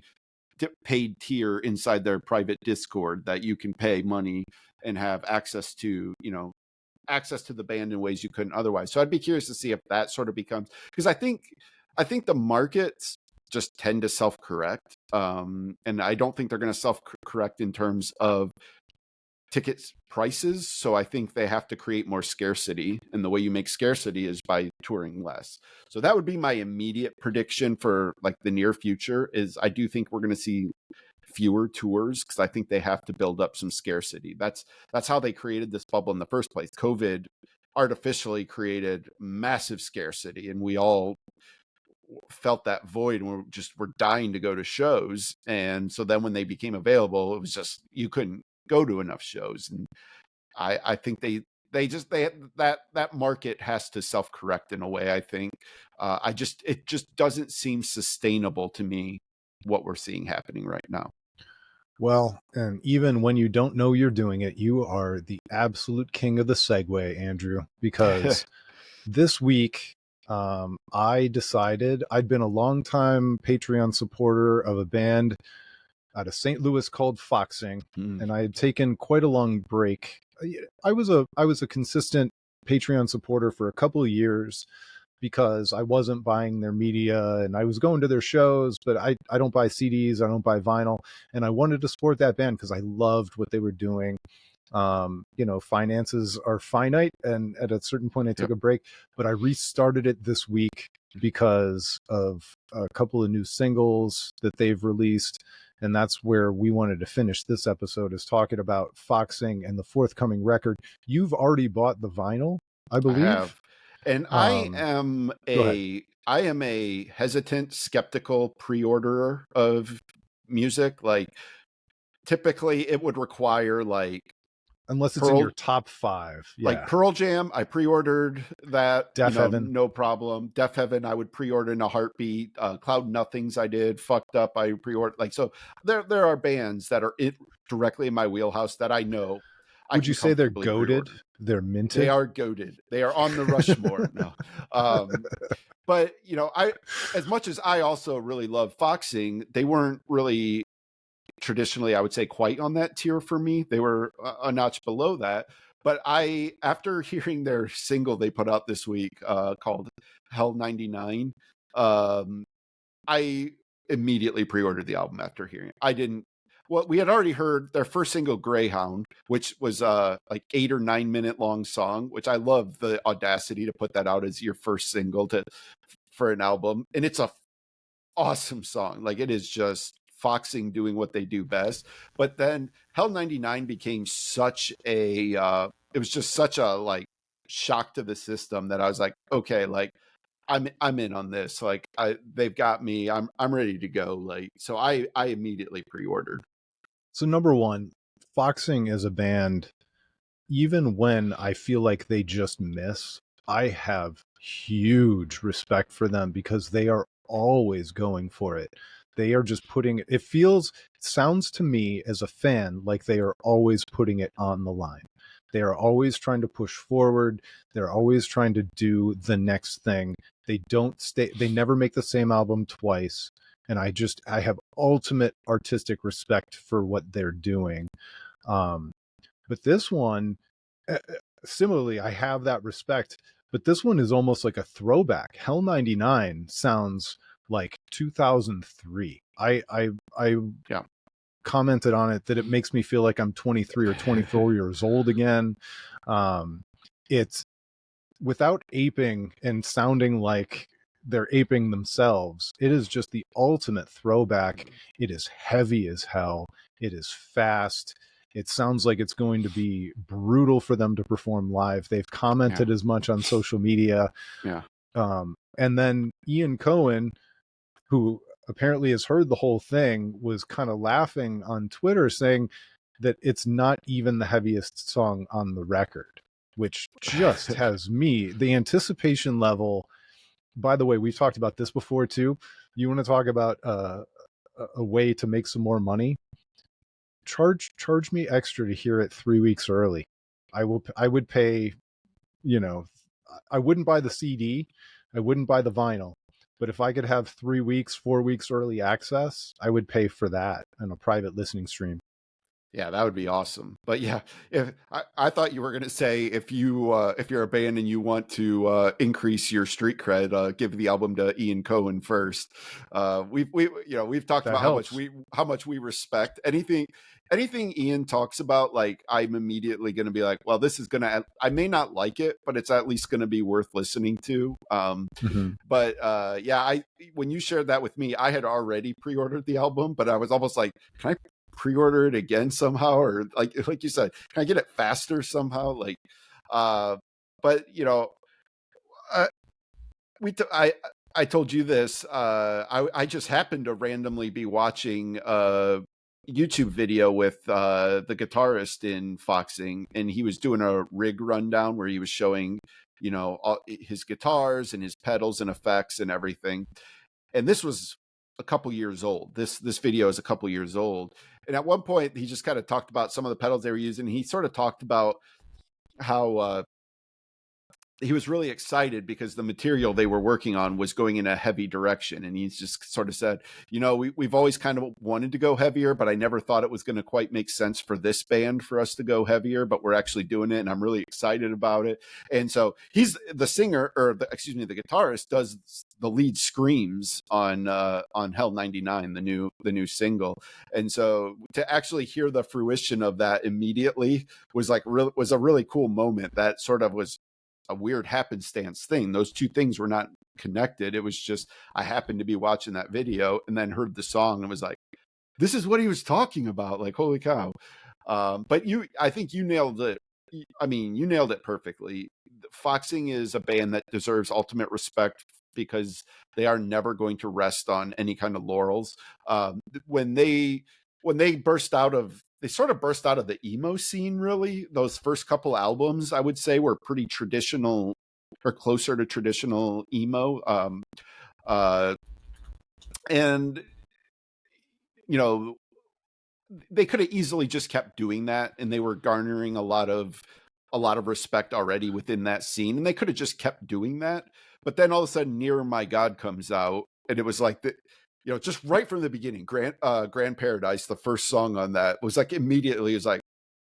paid tier inside their private Discord that you can pay money and have access to the band in ways you couldn't otherwise. So I'd be curious to see if that sort of becomes, because I think the markets just tend to self-correct, and I don't think they're going to self-correct in terms of tickets prices. So I think they have to create more scarcity, and the way you make scarcity is by touring less. So that would be my immediate prediction for like the near future. Is I do think we're going to see fewer tours, because I think they have to build up some scarcity. That's how they created this bubble in the first place. COVID artificially created massive scarcity, and we all felt that void, and we're dying to go to shows. And so then when they became available, it was just you couldn't go to enough shows. And I think they that market has to self-correct in a way. I think it just doesn't seem sustainable to me what we're seeing happening right now. Well, and even when you don't know you're doing it, you are the absolute king of the segue, Andrew, because this week I decided I'd been a longtime Patreon supporter of a band out of St. Louis called Foxing, and I had taken quite a long break. I was a consistent Patreon supporter for a couple of years because I wasn't buying their media and I was going to their shows, but I don't buy CDs, I don't buy vinyl, and I wanted to support that band because I loved what they were doing. Finances are finite, and at a certain point I took a break, but I restarted it this week because of a couple of new singles that they've released. And that's where we wanted to finish this episode, is talking about Foxing and the forthcoming record. You've already bought the vinyl, I believe. I have. And I am a hesitant, skeptical pre-orderer of music. Like typically it would require unless it's in your top 5. Yeah. Like Pearl Jam, I pre-ordered that. Deaf Heaven, no problem. Deaf Heaven, I would pre-order in a heartbeat. Cloud Nothings, I did. Fucked Up, I pre-ordered. So there are bands that are directly in my wheelhouse that I know. Would you say they're goated? They're minted? They are goated. They are on the Rushmore. No. But as much as I also really love Foxing, they weren't really traditionally, I would say, quite on that tier for me. They were a notch below that. But after hearing their single they put out this week called Hell 99, I immediately pre-ordered the album after hearing it. We had already heard their first single, Greyhound, which was like 8 or 9 minute long song, which I love the audacity to put that out as your first single for an album. And it's a awesome song. Like it is just Foxing doing what they do best. But then Hell 99 became such a it was just such a like shock to the system that I was like, okay, like I'm in on this. Like they've got me. I'm ready to go. Like so I immediately pre-ordered. So number one, Foxing is a band, even when I feel like they just miss, I have huge respect for them because they are always going for it. They are just it sounds to me as a fan like they are always putting it on the line. They are always trying to push forward. They're always trying to do the next thing. They never make the same album twice. And I have ultimate artistic respect for what they're doing. But this one, similarly, I have that respect, but this one is almost like a throwback. Hell 99 sounds like 2003. I commented on it that it makes me feel like I'm 23 or 24 years old again. It's without aping and sounding like they're aping themselves. It is just the ultimate throwback. It is heavy as hell. It is fast. It sounds like it's going to be brutal for them to perform live. They've commented as much on social media. Yeah. And then Ian Cohen, who apparently has heard the whole thing, was kind of laughing on Twitter saying that it's not even the heaviest song on the record. which just has me, the anticipation level. By the way, we've talked about this before too. You want to talk about a way to make some more money? Charge me extra to hear it 3 weeks early. I would pay, you know, I wouldn't buy the CD, I wouldn't buy the vinyl, but if I could have 3 weeks, 4 weeks early access, I would pay for that in a private listening stream. Yeah, that would be awesome. But yeah, if I thought you were going to say if you're a band and you want to increase your street cred, give the album to Ian Cohen first. We've talked That about helps. how much we respect anything Ian talks about. Like I'm immediately going to be like, well, this is going to I may not like it, but it's at least going to be worth listening to. Mm-hmm. But yeah, I when you shared that with me, I had already pre-ordered the album, but I was almost like, can I pre-order it again somehow, or like you said, can I get it faster somehow? Like, uh, but uh, I told you this. I just happened to randomly be watching a YouTube video with the guitarist in Foxing, and he was doing a rig rundown where he was showing, all his guitars and his pedals and effects and everything. And this was a couple years old. This video is a couple years old. And at one point, he just kind of talked about some of the pedals they were using. He sort of talked about how he was really excited because the material they were working on was going in a heavy direction. And he's just sort of said, we've always kind of wanted to go heavier, but I never thought it was going to quite make sense for this band for us to go heavier, but we're actually doing it. And I'm really excited about it. And so he's the singer, the guitarist does the lead screams on Hell 99, the new single. And so to actually hear the fruition of that immediately was was a really cool moment. That sort of was a weird happenstance thing. Those two things were not connected. It was just, I happened to be watching that video and then heard the song and was like, this is what he was talking about. Like, holy cow. But I think you nailed it. I mean, you nailed it perfectly. Foxing is a band that deserves ultimate respect because they are never going to rest on any kind of laurels. When they sort of burst out of the emo scene, really. Those first couple albums, I would say, were pretty traditional or closer to traditional emo. And, you know, they could have easily just kept doing that, and they were garnering a lot of respect already within that scene, and they could have just kept doing that. But then all of a sudden, Near My God comes out, and it was like just right from the beginning, Grand Paradise, the first song on that was like immediately it was like,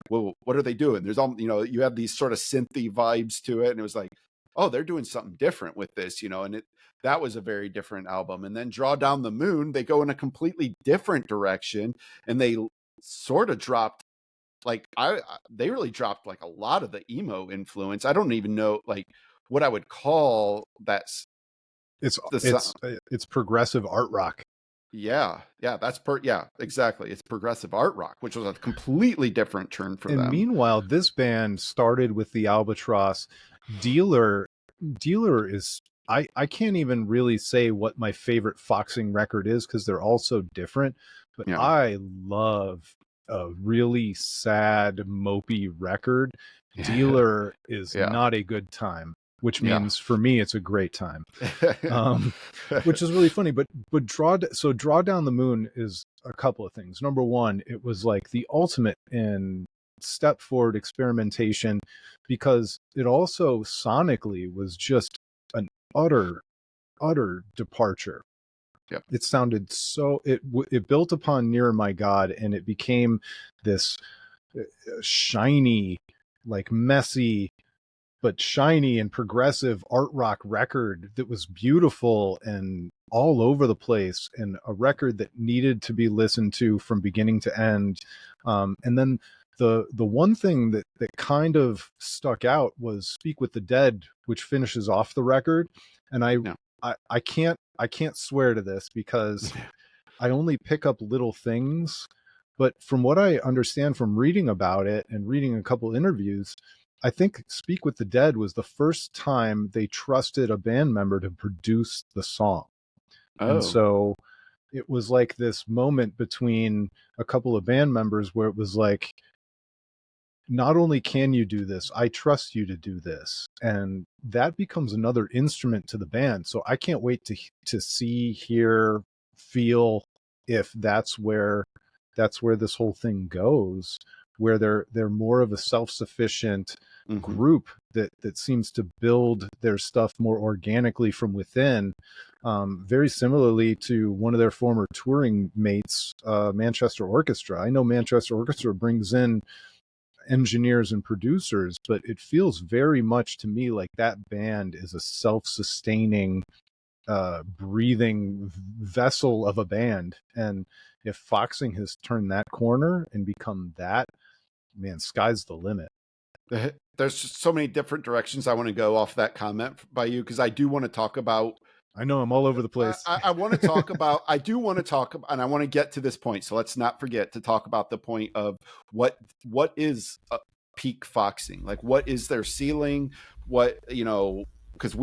well, what are they doing? There's all you have these sort of synthy vibes to it, and it was like, oh, they're doing something different with this, and that was a very different album. And then Draw Down the Moon, they go in a completely different direction, and they sort of dropped they really dropped like a lot of the emo influence. I don't even know like what I would call that. It's The it's sound. it's progressive art rock. Yeah, yeah, exactly. It's progressive art rock, which was a completely different turn for And them. meanwhile, this band started with the Albatross. Dealer Dealer is, I can't even really say what my favorite Foxing record is because they're all so different, but Yeah, I love a really sad, mopey record. Dealer is yeah, not a good time, which yeah. means for me it's a great time. Um, which is really funny. But Draw Down the Moon is a couple of things. Number one, it was like the ultimate in step forward experimentation because it also sonically was just an utter departure. Yep. It sounded it built upon Near My God, and it became this shiny, like messy but shiny and progressive art rock record that was beautiful and all over the place, and a record that needed to be listened to from beginning to end. And then the one thing that kind of stuck out was Speak with the Dead, which finishes off the record. And Yeah. I can't swear to this because I only pick up little things, but from what I understand from reading about it and reading a couple interviews, I think Speak with the Dead was the first time they trusted a band member to produce the song. And Oh, so it was like this moment between a couple of band members where it was like, not only can you do this, I trust you to do this. And that becomes another instrument to the band. So I can't wait to see, hear, feel if that's where this whole thing goes, where they're more of a self-sufficient Hmm. group that seems to build their stuff more organically from within. Very similarly to one of their former touring mates, Manchester Orchestra. I know Manchester Orchestra brings in engineers and producers, but it feels very much to me like that band is a self-sustaining, breathing vessel of a band. And if Foxing has turned that corner and become that, man, sky's the limit. There's just so many different directions I want to go off that comment by you, because I do want to talk about. I know I'm all over the place. I want to talk about. I do want to talk about, and I want to get to this point. So let's not forget to talk about the point of what is peak foxing, like what is their ceiling, what, because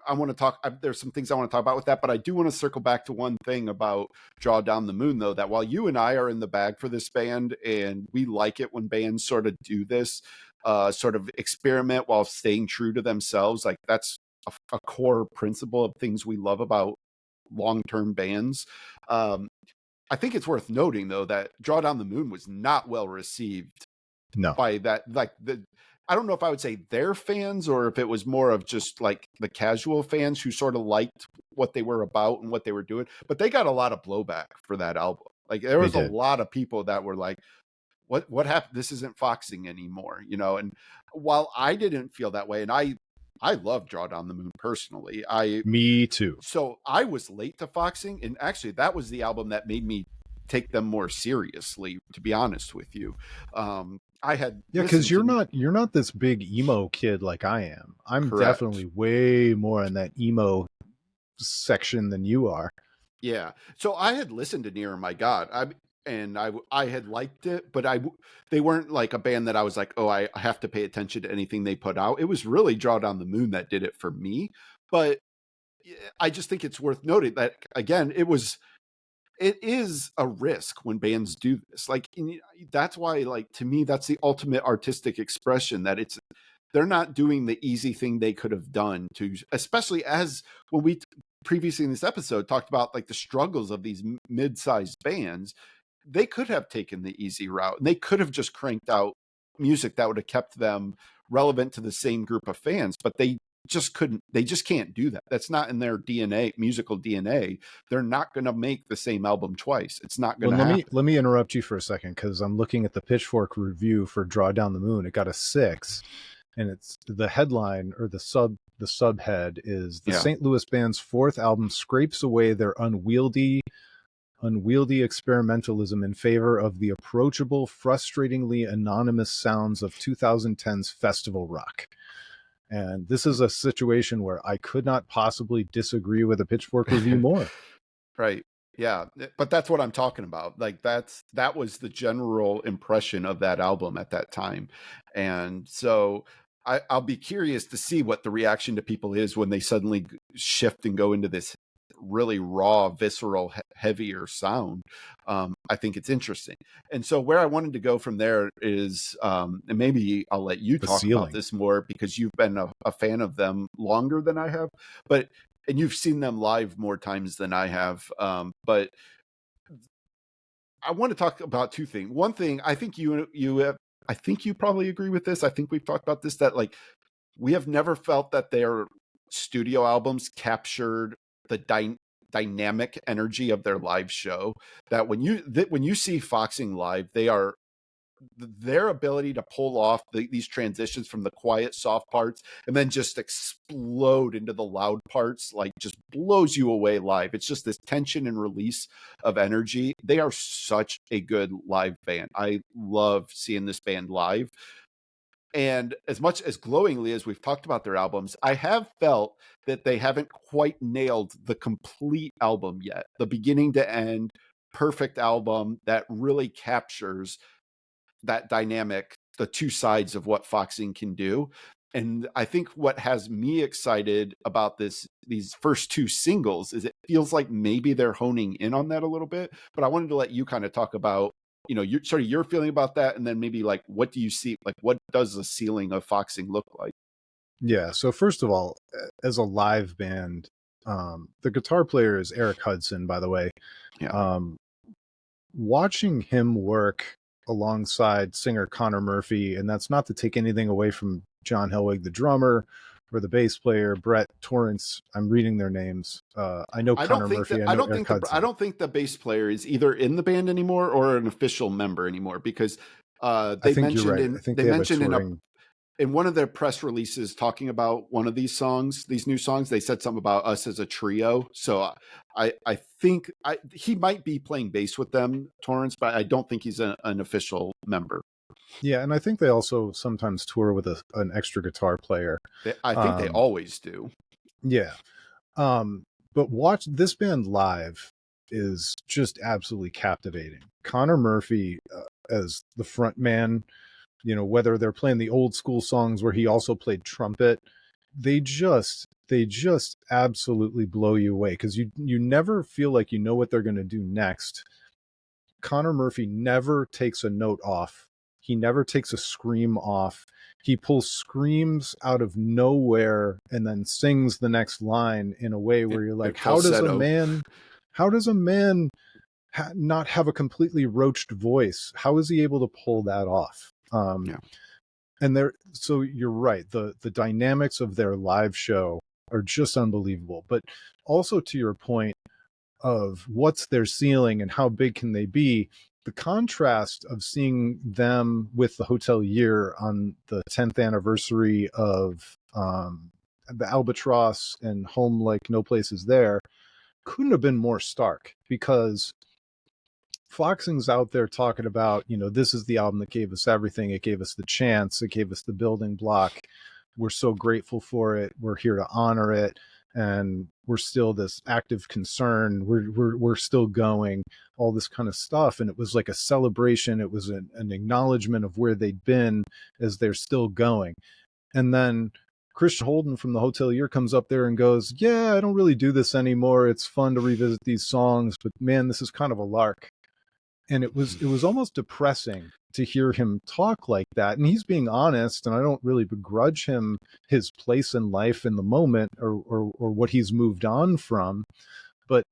I want to talk. There's some things I want to talk about with that, but I do want to circle back to one thing about Draw Down the Moon, though. That while you and I are in the bag for this band, and we like it when bands sort of do this, sort of experiment while staying true to themselves, like that's a core principle of things we love about long-term bands. Um, I think it's worth noting, though, that Draw Down the Moon was not well received No, by that, like I don't know if I would say their fans, or if it was more of just like the casual fans who sort of liked what they were about and what they were doing, but they got a lot of blowback for that album. Like there they was a did. lot of people that were like, what happened? This isn't foxing anymore, and while I didn't feel that way, and I love Draw Down the Moon personally, Me too. so I was late to foxing, and actually that was the album that made me take them more seriously, to be honest with you. I had Yeah, because listened to. you're not this big emo kid like I am. I'm Correct. definitely way more in that emo section than you are. Yeah. So I had listened to Near My God. I had liked it, but they weren't like a band that I was like, oh, I have to pay attention to anything they put out. It was really Draw Down the Moon that did it for me. But I just think it's worth noting that again, it is a risk when bands do this. Like that's why, like to me, that's the ultimate artistic expression, that they're not doing the easy thing they could have done, to especially as when we previously in this episode talked about like the struggles of these mid-sized bands. They could have taken the easy route, and they could have just cranked out music that would have kept them relevant to the same group of fans, but they just can't do that. That's not in their DNA, musical DNA. They're not going to make the same album twice. It's not going Well, to let me happen. let me interrupt you for a second because I'm looking at the Pitchfork review for Draw Down the Moon. It got a 6, and it's the headline, or the subhead is the Yeah. St. Louis band's fourth album scrapes away their unwieldy experimentalism in favor of the approachable, frustratingly anonymous sounds of 2010's festival rock. And this is a situation where I could not possibly disagree with a Pitchfork review more. Right. Yeah. But that's what I'm talking about. Like that was the general impression of that album at that time. And so I'll be curious to see what the reaction to people is when they suddenly shift and go into this really raw, visceral, heavier sound. I think it's interesting. And so where I wanted to go from there is, and maybe I'll let you The talk about ceiling. this more because you've been a fan of them longer than I have, but and you've seen them live more times than I have. But I want to talk about two things. One thing, I think you have, I think you probably agree with this. I think we've talked about this, that like we have never felt that their studio albums captured the dynamic energy of their live show. That when you see Foxing live, they are their ability to pull off these transitions from the quiet soft parts and then just explode into the loud parts, like just blows you away live. It's just this tension and release of energy. They are such a good live band. I love seeing this band live. And as much as glowingly as we've talked about their albums, I have felt that they haven't quite nailed the complete album yet, the beginning to end perfect album that really captures that dynamic, the two sides of what Foxing can do. And I think what has me excited about these first two singles is it feels like maybe they're honing in on that a little bit. But I wanted to let you kind of talk about your feeling about that, and then maybe like what do you see, like what does the ceiling of Foxing look like? Yeah. So first of all, as a live band, the guitar player is Eric Hudson, by the way. Yeah. Um, Watching him work alongside singer Connor Murphy, and that's not to take anything away from John Helwig, the drummer, or the bass player, Brett Torrance. I'm reading their names. I know Connor Murphy. I know Eric I Hudson. don't think the bass player is either in the band anymore or an official member anymore, because I think you're right. I think they have a touring. in one of their press releases talking about one of these new songs, they said something about us as a trio. So I think he might be playing bass with them, Torrance, but I don't think he's an official member. Yeah, and I think they also sometimes tour with an extra guitar player. I think they always do. Yeah. But watch this band live is just absolutely captivating. Connor Murphy as the front man, whether they're playing the old school songs where he also played trumpet, they just absolutely blow you away because you never feel like you know what they're going to do next. Connor Murphy never takes a note off. He never takes a scream off. He pulls screams out of nowhere and then sings the next line in a way where you're like, how does a man not have a completely roached voice? How is he able to pull that off? Yeah. And so you're right. The dynamics of their live show are just unbelievable. But also to your point of what's their ceiling and how big can they be, the contrast of seeing them with the Hotel Year on the 10th anniversary of the Albatross and Home Like No Place Is There couldn't have been more stark, because Foxing's out there talking about, this is the album that gave us everything. It gave us the chance. It gave us the building block. We're so grateful for it. We're here to honor it. And we're still this active concern. We're still going, all this kind of stuff. And it was like a celebration. It was an acknowledgement of where they'd been as they're still going. And then Christian Holden from the Hotel Year comes up there and goes, yeah, I don't really do this anymore. It's fun to revisit these songs, but man, this is kind of a lark. And it was almost depressing to hear him talk like that. And he's being honest, and I don't really begrudge him his place in life in the moment, or what he's moved on from. But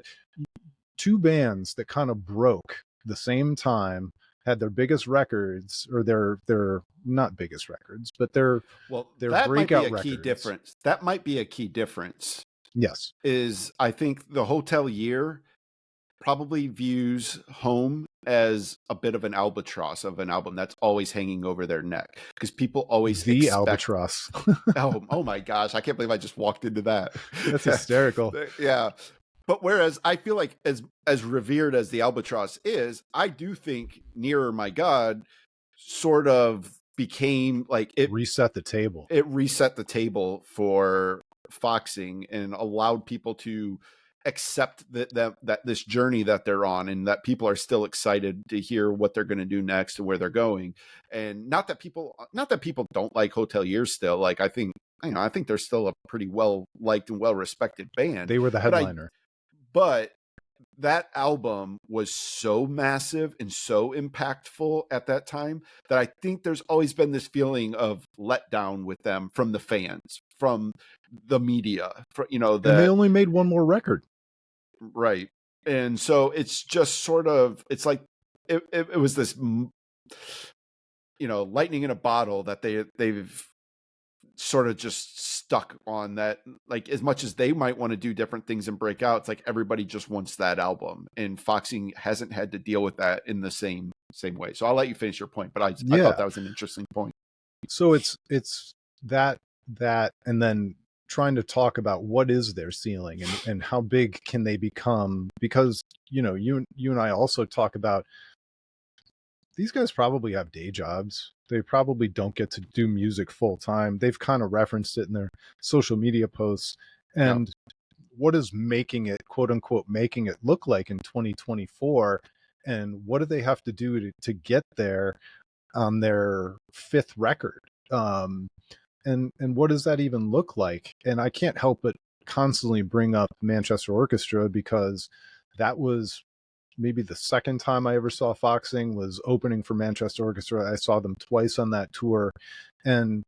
two bands that kind of broke the same time, had their biggest records, or their not biggest records, but their that might be breakout a key records. difference. That might be a key difference. Yes. Is I think the Hotel Year probably views Home as a bit of an albatross of an album that's always hanging over their neck, because people always The expect albatross. oh my gosh, I can't believe I just walked into that. That's hysterical. Yeah. But whereas I feel like as revered as the albatross is, I do think Nearer My God sort of became like it reset the table. It reset the table for Foxing and allowed people to accept that this journey that they're on, and that people are still excited to hear what they're going to do next and where they're going. And not that people don't like Hotel Years still. Like I think they're still a pretty well liked and well respected band. They were the headliner. But that album was so massive and so impactful at that time that I think there's always been this feeling of letdown with them from the fans, from the media, and they only made one more record. Right. And so it's just sort of, it's like, it was this, lightning in a bottle that they've sort of just stuck on that. Like, as much as they might want to do different things and break out, it's like everybody just wants that album, and Foxing hasn't had to deal with that in the same way. So I'll let you finish your point, but I thought that was an interesting point. So it's that and then trying to talk about what is their ceiling, and how big can they become, because you and I also talk about these guys probably have day jobs. They probably don't get to do music full time. They've kind of referenced it in their social media posts. And what is making it, quote unquote, making it look like in 2024? And what do they have to do to get there on their fifth record? And what does that even look like? And I can't help but constantly bring up Manchester Orchestra, because that was maybe the second time I ever saw Foxing was opening for Manchester Orchestra. I saw them twice on that tour, and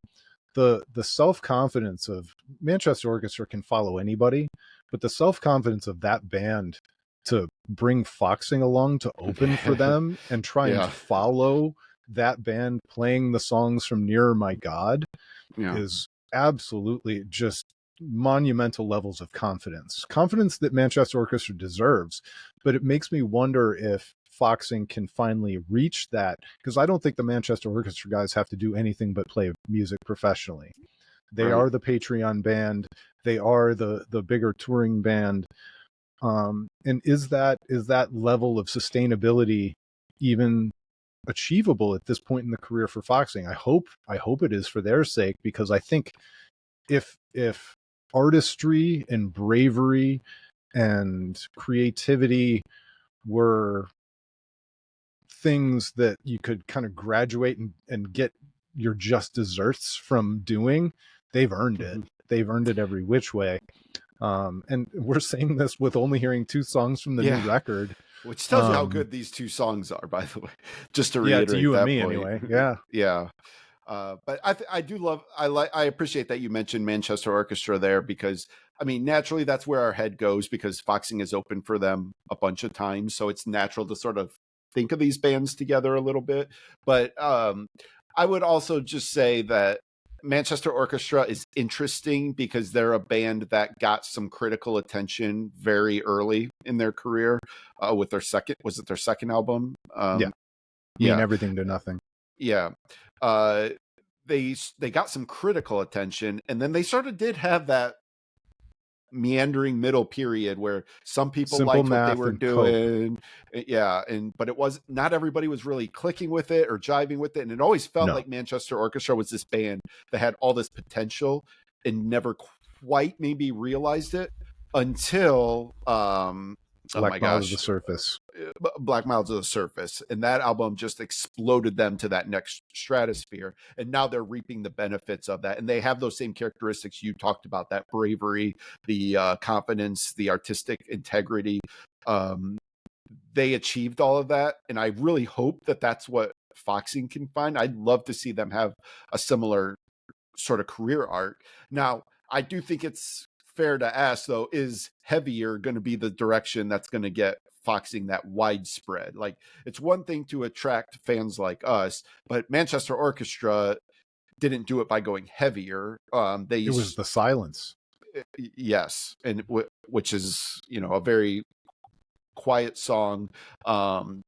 the self confidence of Manchester Orchestra can follow anybody, but the self confidence of that band to bring Foxing along to open for them and try and Yeah. follow that band playing the songs from Nearer My God Yeah. is absolutely just monumental levels of confidence that Manchester Orchestra deserves. But it makes me wonder if Foxing can finally reach that, because I don't think the Manchester Orchestra guys have to do anything but play music professionally. They Right. are the Patreon band. They are the bigger touring band. And is that level of sustainability even achievable at this point in the career for Foxing? I hope it is, for their sake, because I think if artistry and bravery and creativity were things that you could kind of graduate and get your just desserts from doing, they've earned it. Mhm. They've earned it every which way. And we're saying this with only hearing 2 songs from the new Yeah. record. Which tells you how Um, good these 2 songs are, by the way, just to yeah, to reiterate you and that me point. anyway. Yeah. Yeah. But I do love, I appreciate that you mentioned Manchester Orchestra there, because I mean, naturally that's where our head goes, because Foxing is open for them a bunch of times. So it's natural to sort of think of these bands together a little bit. But I would also just say that Manchester Orchestra is interesting because they're a band that got some critical attention very early in their career, with their second album? Yeah. Mean Yeah. everything to nothing. Yeah. Uh, they got some critical attention, and then they sort of did have that meandering middle period where some people Simple liked what they math were and cope. doing. Yeah, and but it was not everybody was really clicking with it or jiving with it, and it always felt No. like Manchester Orchestra was this band that had all this potential and never quite maybe realized it until oh Black my Miles of the gosh, Surface. Black Miles of the Surface, and that album just exploded them to that next stratosphere. And now they're reaping the benefits of that, and they have those same characteristics you talked about: that bravery, the confidence, the artistic integrity. Um, they achieved all of that, and I really hope that that's what Foxing can find. I'd love to see them have a similar sort of career arc. Now, I do think it's fair to ask, though, is heavier going to be the direction that's going to get Foxing that widespread? Like, it's one thing to attract fans like us, but Manchester Orchestra didn't do it by going heavier. It was the silence. Yes, and which is, a very quiet song. Um,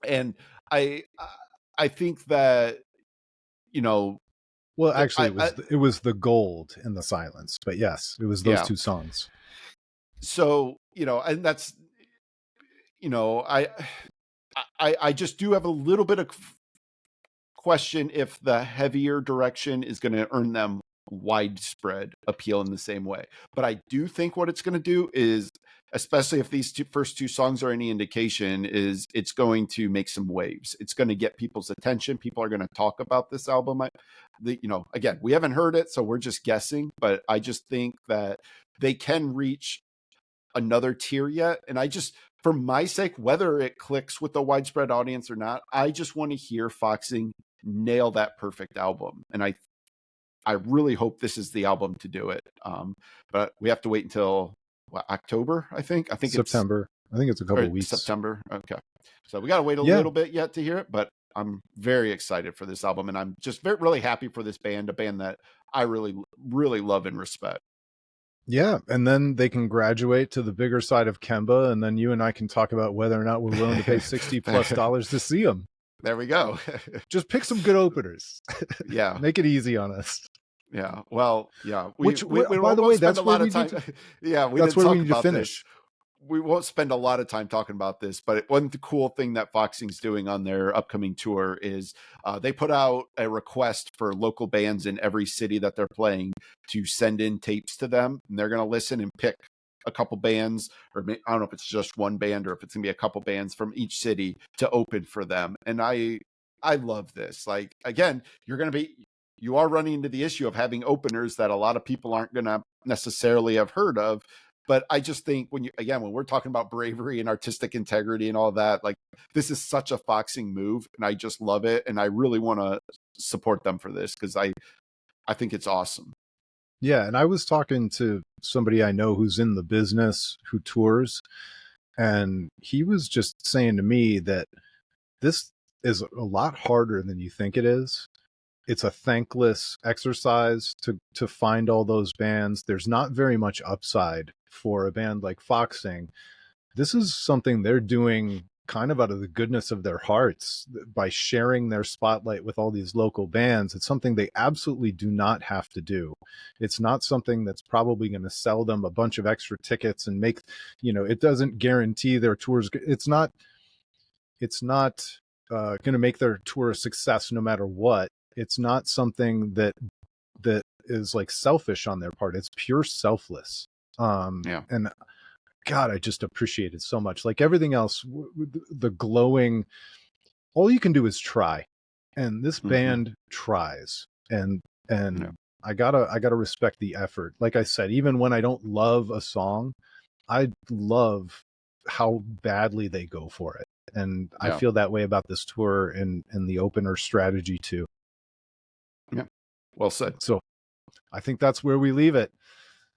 and I, I think that, you know, Well, the, actually, it was the gold in the silence. But yes, it was those yeah. 2 songs. So, and that's, you know, I just do have a little bit of question if the heavier direction is going to earn them widespread appeal in the same way. But I do think what it's going to do is, especially if these first 2 songs are any indication, is it's going to make some waves. It's going to get people's attention. People are going to talk about this album. Again, we haven't heard it, so we're just guessing, but I just think that they can reach another tier yet. And I just, for my sake, whether it clicks with the widespread audience or not, I just want to hear Foxing nail that perfect album. And I really hope this is the album to do it. But we have to wait until October, I think. I think September. I think it's a couple weeks. September. Okay. So we got to wait a Yeah. little bit yet to hear it, but I'm very excited for this album, and I'm just really happy for this band, a band that I really, really love and respect. Yeah, and then they can graduate to the bigger side of Kemba, and then you and I can talk about whether or not we're willing to pay $60+ to see them. There we go. Just pick some good openers. Yeah. Make it easy on us. Yeah. Well, yeah. By the way, that's where we need to. Yeah, we that's didn't where we talk need to about finish. this. We won't spend a lot of time talking about this, but one cool thing that Foxing's doing on their upcoming tour is they put out a request for local bands in every city that they're playing to send in tapes to them, and they're going to listen and pick a couple bands, or I don't know if it's just one band or if it's going to be a couple bands from each city to open for them. And I love this. Like, again, you are running into the issue of having openers that a lot of people aren't going to necessarily have heard of. But I just think when we're talking about bravery and artistic integrity and all that, like this is such a Foxing move, and I just love it, and I really want to support them for this because I think it's awesome. Yeah, and I was talking to somebody I know who's in the business who tours, and he was just saying to me that this is a lot harder than you think it is. It's a thankless exercise to find all those bands. There's not very much upside for a band like Foxing. This is something they're doing kind of out of the goodness of their hearts by sharing their spotlight with all these local bands. It's something they absolutely do not have to do. It's not something that's probably going to sell them a bunch of extra tickets and make, it doesn't guarantee their tours. It's not going to make their tour a success no matter what. It's not something that is like selfish on their part. It's pure selfless. And God, I just appreciate it so much. Like everything else, the glowing, all you can do is try. And this band tries. And Yeah. I gotta respect the effort. Like I said, even when I don't love a song, I love how badly they go for it. And I Yeah. feel that way about this tour and the opener strategy too. Yeah. Well said. So I think that's where we leave it.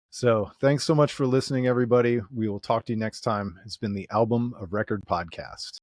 So thanks so much for listening, everybody. We will talk to you next time. It's been the Album of Record podcast.